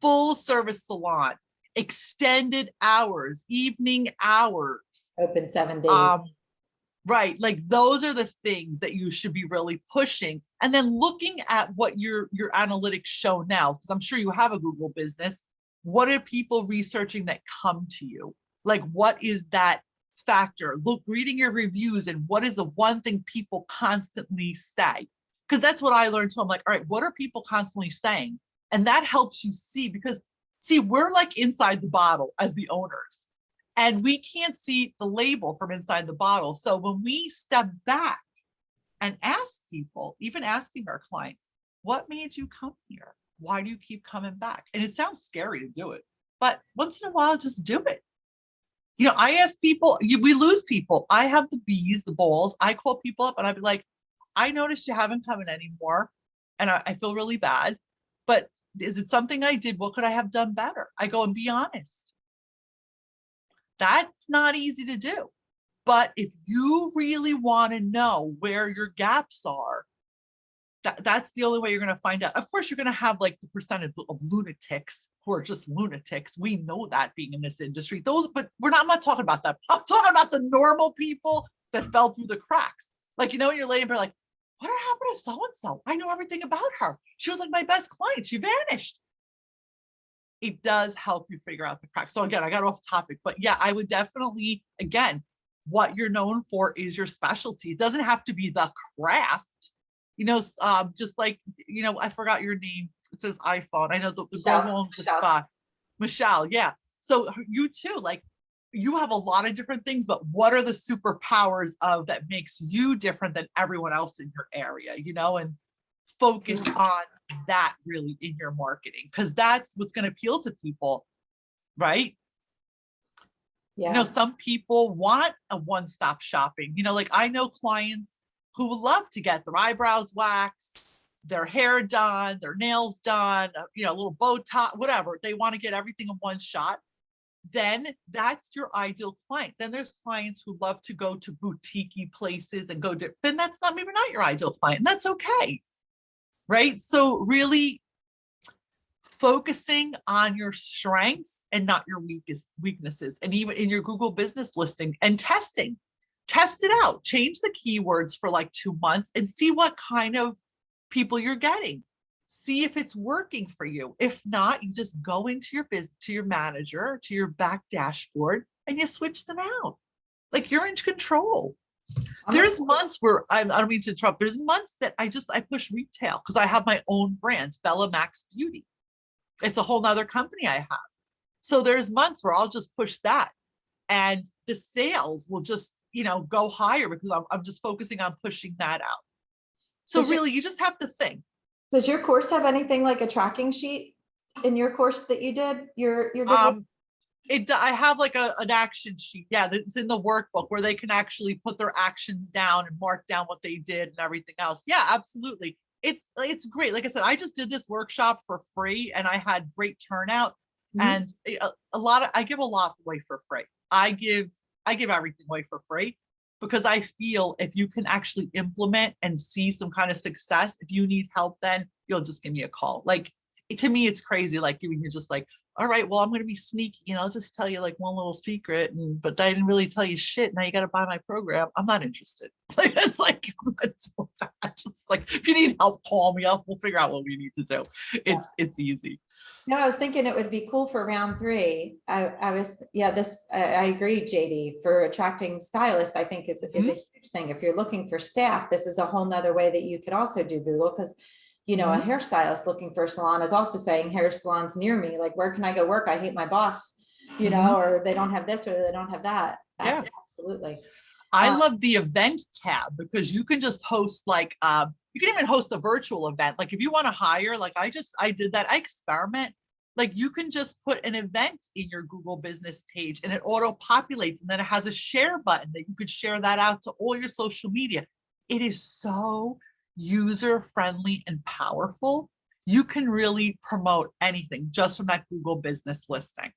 Full service salon, extended hours, evening hours. Open 7 days. Right, like those are the things that you should be really pushing. And then looking at what your analytics show now, because I'm sure you have a Google business. What are people researching that come to you? Like, what is that factor? Reading your reviews and what is the one thing people constantly say? Because that's what I learned too. I'm like, all right, what are people constantly saying? And that helps you see, because see, we're like inside the bottle as the owners, and we can't see the label from inside the bottle. So when we step back and ask people, even asking our clients, what made you come here? Why do you keep coming back? And it sounds scary to do it, but once in a while, just do it. I ask people, we lose people. I have the bees, the balls. I call people up and I'd be like, I noticed you haven't come in anymore. And I feel really bad, but is it something I did? What could I have done better? I go and be honest. That's not easy to do. But if you really want to know where your gaps are, that's the only way you're going to find out. Of course, you're going to have like the percentage of lunatics who are just lunatics. We know that being in this industry, but I'm not talking about that. I'm talking about the normal people that fell through the cracks. Like, when you're laying there like, what happened to so-and-so? I know everything about her. She was like my best client. She vanished. It does help you figure out the cracks. So again, I got off topic, but yeah, I would definitely, again, what you're known for is your specialty. It doesn't have to be the craft. Just like, I forgot your name. It says iPhone. I know the girl who owns the spot. Michelle, yeah. So you too, like, you have a lot of different things, but what are the superpowers of that makes you different than everyone else in your area, and focus on that really in your marketing, because that's what's going to appeal to people, right? Yeah. Some people want a one-stop shopping. Like I know clients who would love to get their eyebrows waxed, their hair done, their nails done, a little Botox, whatever. They want to get everything in one shot. Then that's your ideal client. Then there's clients who love to go to boutique places and then that's maybe not your ideal client. And that's okay. Right? So really focusing on your strengths and not your weaknesses. And even in your Google business listing and test it out, change the keywords for like 2 months and see what kind of people you're getting. see if it's working for you. If not, you just go into your business, to your manager, to your back dashboard, and you switch them out. Like, you're in control. There's months where I don't mean to interrupt. There's months that I push retail because I have my own brand, Bella Max Beauty. It's a whole nother company I have. So there's months where I'll just push that, and the sales will just, go higher because I'm just focusing on pushing that out. So really, you just have to think. Does your course have anything like a tracking sheet in your course that you did? Your I have like an action sheet. Yeah, it's in the workbook where they can actually put their actions down and mark down what they did and everything else. Yeah, absolutely. It's great. Like I said, I just did this workshop for free and I had great turnout. And I give a lot away for free. I give everything away for free because I feel if you can actually implement and see some kind of success, if you need help, then you'll just give me a call. Like, to me, it's crazy. Like, you're just like, all right, well, I'm going to be sneaky, I'll just tell you like one little secret, but I didn't really tell you shit. Now you got to buy my program. I'm not interested. Like, it's like, just like, if you need help, call me up. We'll figure out what we need to do. It's easy. No, I was thinking it would be cool for round 3. I agree, JD, for attracting stylists, I think is a huge thing. If you're looking for staff, this is a whole nother way that you could also do Google, because a hairstylist looking for a salon is also saying hair salons near me. Like, where can I go work? I hate my boss, or they don't have this or they don't have that. Yeah, absolutely. I love the event tab because you can just host like, you can even host a virtual event. Like, if you want to hire, like I did that. I experiment. Like, you can just put an event in your Google business page and it auto populates, and then it has a share button that you could share that out to all your social media. It is so user-friendly and powerful. You can really promote anything just from that Google business listing.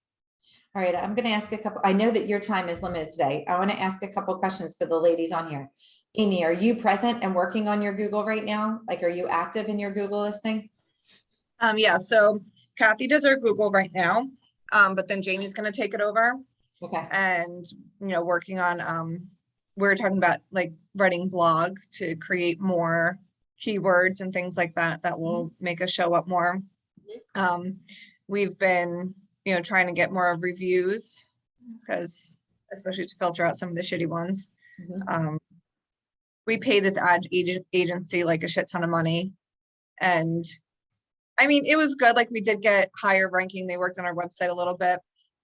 All right, I'm going to ask a couple. I know that your time is limited today. I want to ask a couple questions to the ladies on here. Amy, are you present and working on your Google right now? Like, are you active in your Google listing? Yeah, so Kathy does our Google right now, but then Jamie's going to take it over. Okay. And, working on, we're talking about like writing blogs to create more keywords and things like that will make us show up more. We've been, trying to get more reviews, because especially to filter out some of the shitty ones. We pay this ad agency like a shit ton of money, and I mean, it was good. Like, we did get higher ranking. They worked on our website a little bit,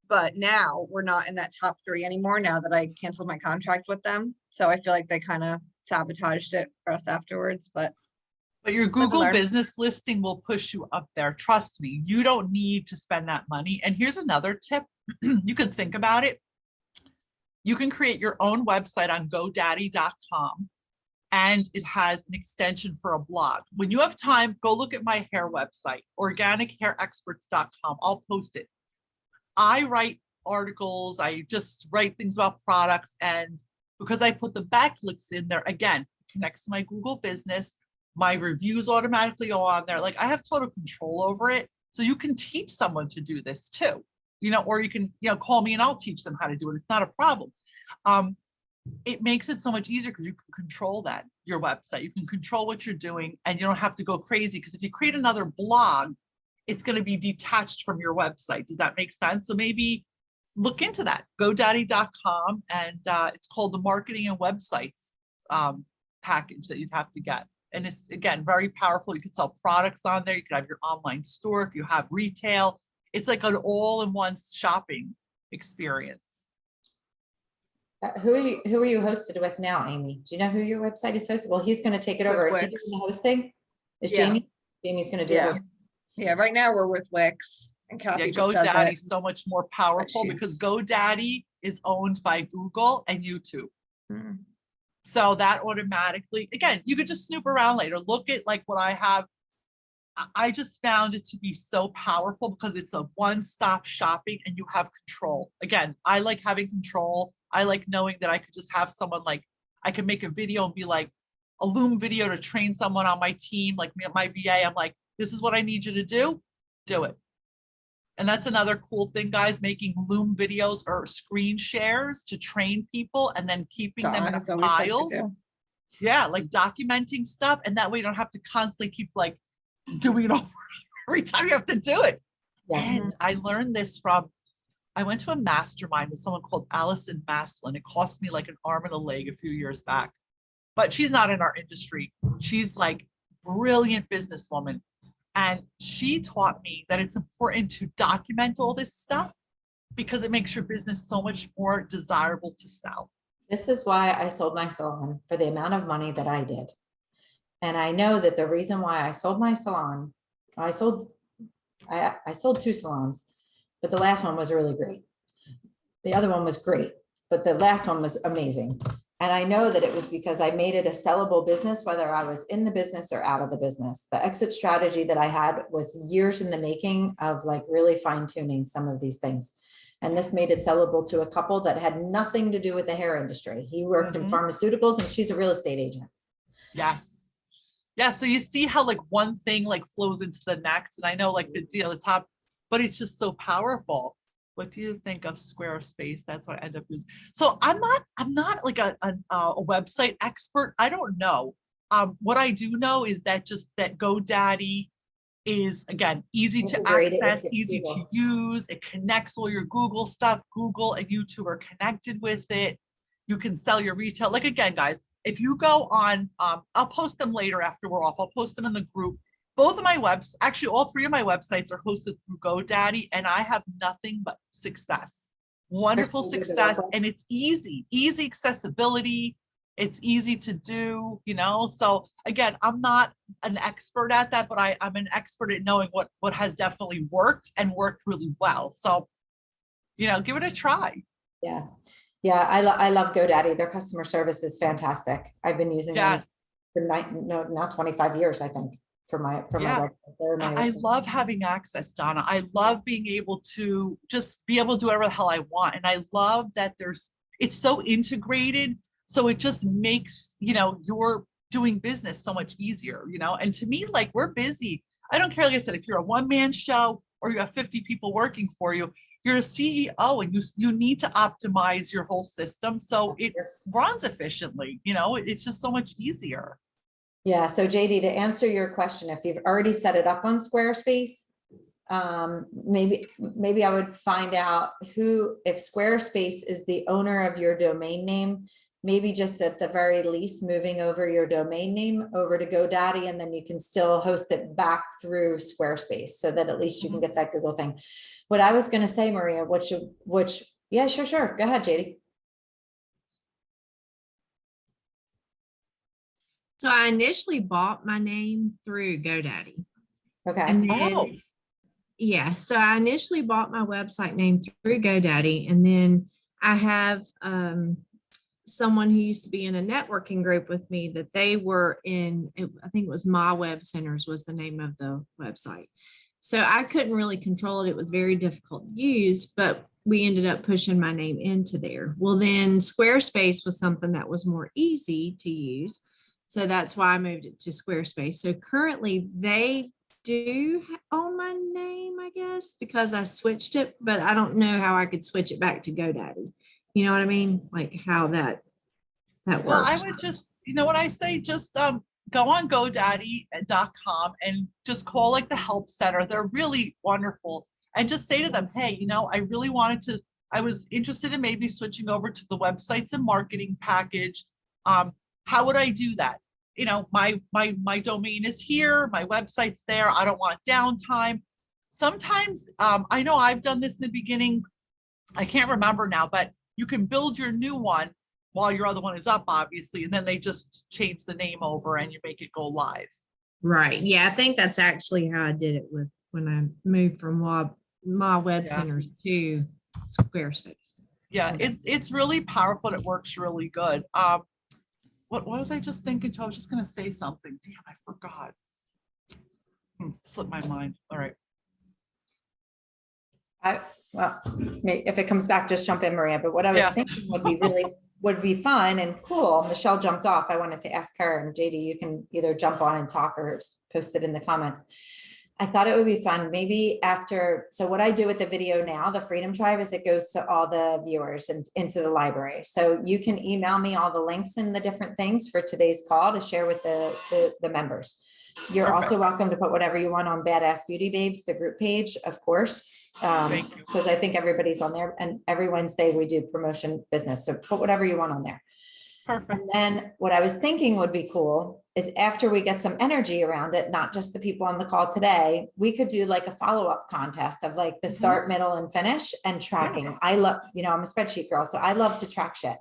but now we're not in that top 3 anymore now that I canceled my contract with them. So I feel like they kind of sabotaged it for us afterwards, but your Google business listing will push you up there. Trust me, you don't need to spend that money. And here's another tip. You can think about it. You can create your own website on GoDaddy.com. And it has an extension for a blog. When you have time, go look at my hair website, organichairexperts.com. I'll post it. I write articles. I just write things about products. And because I put the backlinks in there, again, it connects to my Google business. My reviews automatically go on there. Like, I have total control over it. So you can teach someone to do this too, or you can, call me and I'll teach them how to do it. It's not a problem. It makes it so much easier because you can control your website. You can control what you're doing, and you don't have to go crazy, because if you create another blog, it's going to be detached from your website. Does that make sense? So maybe look into that. GoDaddy.com, and it's called the Marketing and Websites package that you'd have to get. And it's, again, very powerful. You can sell products on there. You can have your online store if you have retail. It's like an all-in-one shopping experience. Who are you hosted with now, Amy? Do you know who your website is hosted? Well, he's going to take it over. Is he doing the hosting? Is Jamie? Jamie's going to do it. Yeah, right now we're with Wix, and Kathy just does GoDaddy it. is so much more powerful because GoDaddy is owned by Google and YouTube. So that automatically, again, you could just snoop around later. Look at like what I have. I just found it to be so powerful because it's a one-stop shopping and you have control. Again, I like having control. I like knowing that I could just have someone, like, I can make a video and be like a Loom video to train someone on my team, like me, my VA. I'm like, this is what I need you to do it. And that's another cool thing, guys, making Loom videos or screen shares to train people and then keeping them in a file. Yeah, like documenting stuff. And that way you don't have to constantly keep like doing it over every time you have to do it. Yes. And I learned this I went to a mastermind with someone called Allison Maslin. It cost me like an arm and a leg a few years back, but she's not in our industry. She's like brilliant businesswoman. And she taught me that it's important to document all this stuff because it makes your business so much more desirable to sell. This is why I sold my salon for the amount of money that I did. And I know that the reason why I sold my salon, I sold 2 salons, but the last one was really great. The other one was great, but the last one was amazing. And I know that it was because I made it a sellable business, whether I was in the business or out of the business. The exit strategy that I had was years in the making of like really fine tuning some of these things. And this made it sellable to a couple that had nothing to do with the hair industry. He worked in pharmaceuticals and she's a real estate agent. Yes. Yeah. So you see how like one thing like flows into the next. And I know like the top, but it's just so powerful. What do you think of Squarespace? That's what I end up using. So I'm not like a website expert. I don't know. What I do know is that GoDaddy is, again, easy to access, easy to use. It connects all your Google stuff. Google and YouTube are connected with it. You can sell your retail. Like, again, guys, if you go on, I'll post them later after we're off. I'll post them in the group. Both of my actually all 3 of my websites are hosted through GoDaddy, and I have nothing but success, wonderful success. And it's easy accessibility. It's easy to do, So again, I'm not an expert at that, but I'm an expert at knowing what has definitely worked and worked really well. So, give it a try. Yeah. Yeah. I love GoDaddy. Their customer service is fantastic. I've been using them for now 25 years, I think. For my I love having access, Donna. I love being able to just be able to do whatever the hell I want. And I love that it's so integrated. So it just makes, your doing business so much easier, and to me, like, we're busy. I don't care. Like I said, if you're a one-man show or you have 50 people working for you, you're a CEO and you need to optimize your whole system. So it runs efficiently, it's just so much easier. Yeah. So JD, to answer your question, if you've already set it up on Squarespace, maybe I would find out if Squarespace is the owner of your domain name, maybe just at the very least moving over your domain name over to GoDaddy, and then you can still host it back through Squarespace so that at least you can get that Google thing. What I was going to say, Maria, yeah, sure. Go ahead, JD. So I initially bought my name through GoDaddy. Okay. And then, yeah, so I initially bought my website name through GoDaddy, and then I have someone who used to be in a networking group with me that they were in, I think it was My Web Centers was the name of the website. So I couldn't really control it. It was very difficult to use, but we ended up pushing my name into there. Well, then Squarespace was something that was more easy to use. So that's why I moved it to Squarespace. So currently they do own my name, I guess, because I switched it, but I don't know how I could switch it back to GoDaddy. You know what I mean? Like how that works. Well, I would just, what I say, just go on GoDaddy.com and just call like the help center. They're really wonderful. And just say to them, hey, I was interested in maybe switching over to the websites and marketing package. How would I do that? My domain is here, my website's there. I don't want downtime. Sometimes, I know I've done this in the beginning. I can't remember now, but you can build your new one while your other one is up, obviously, and then they just change the name over and you make it go live. Right. Yeah, I think that's actually how I did it when I moved from My Web Centers to Squarespace. Yeah, it's really powerful. It works really good. What was I just thinking? I was just going to say something. Damn, I forgot. Slipped my mind. All right. Well, if it comes back, just jump in, Maria. But what I was thinking would be fun and cool. Michelle jumped off. I wanted to ask her, and JD, you can either jump on and talk or post it in the comments. I thought it would be fun, maybe after, so what I do with the video now, the Freedom Tribe, is it goes to all the viewers and into the library. So you can email me all the links and the different things for today's call to share with the members. You're Perfect. also welcome to put whatever you want on Badass Beauty Babes, the group page, of course. Thank you. Because I think everybody's on there, and every Wednesday we do promotion business. So put whatever you want on there. Perfect. And then what I was thinking would be cool is after we get some energy around it, not just the people on the call today, we could do like a follow-up contest of like the start, middle, and finish and tracking. Yes. I love, you know, I'm a spreadsheet girl, so I love to track shit.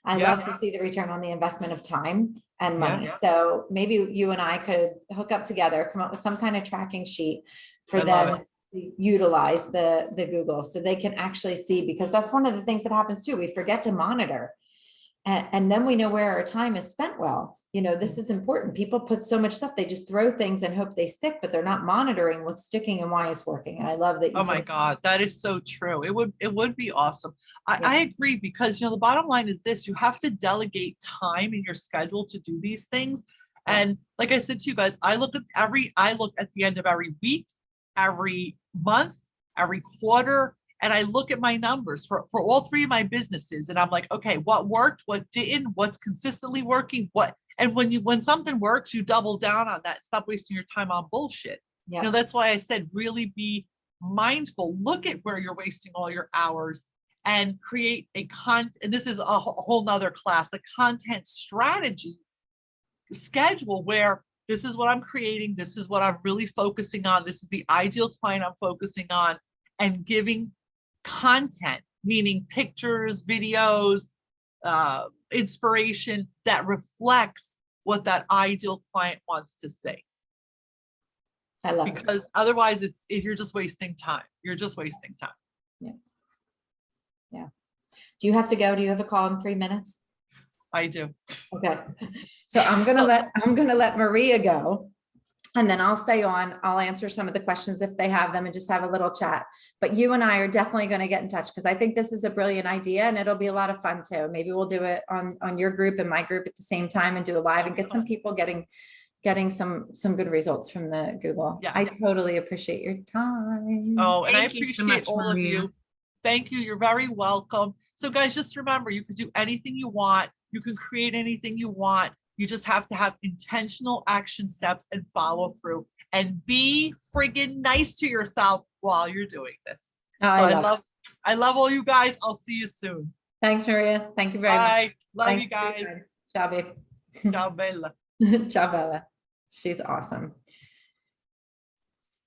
I Yeah. love to see the return on the investment of time and money. Yeah. So maybe you and I could hook up together, come up with some kind of tracking sheet for I love them to utilize the Google so they can actually see, because that's one of the things that happens too. We forget to monitor. And then we know where our time is spent well. You know, this is important. People put so much stuff, they just throw things and hope they stick, but they're not monitoring what's sticking and why it's working. And I love that. Oh my God, that is so true. It would be awesome. I agree, because, you know, the bottom line is this: you have to delegate time in your schedule to do these things. And like I said to you guys, I look at the end of every week, every month, every quarter, and I look at my numbers for all three of my businesses, and I'm like, okay, what worked, what didn't, what's consistently working, and when something works, you double down on that. Stop wasting your time on bullshit. Yeah. You know, that's why I said really be mindful. Look at where you're wasting all your hours and create and this is a whole nother class, a content strategy schedule where this is what I'm creating, this is what I'm really focusing on, this is the ideal client I'm focusing on, and giving content, meaning pictures, videos, inspiration that reflects what that ideal client wants to say. I love it. Because otherwise you're just wasting time. You're just wasting time. Yeah. Yeah. Do you have to go? Do you have a call in 3 minutes? I do. Okay. So I'm gonna let Maria go. And then I'll stay on. I'll answer some of the questions if they have them and just have a little chat. But you and I are definitely going to get in touch, because I think this is a brilliant idea and it'll be a lot of fun too. Maybe we'll do it on your group and my group at the same time and do a live and get some people getting some good results from the Google. Yeah. I totally appreciate your time. Oh, and I Thank you so appreciate much, all Maria. of you. Thank you. You're very welcome. So guys, just remember, you can do anything you want. You can create anything you want. You just have to have intentional action steps and follow through, and be friggin' nice to yourself while you're doing this. Oh, So I love all you guys. I'll see you soon. Thanks, Maria. Thank you very much. Bye. Love Thanks you for your guys. time. Ciao, babe. Ciao, Bella. Ciao, Bella. She's awesome.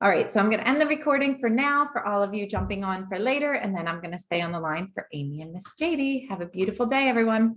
All right, so I'm going to end the recording for now for all of you jumping on for later, and then I'm going to stay on the line for Amy and Miss JD. Have a beautiful day, everyone.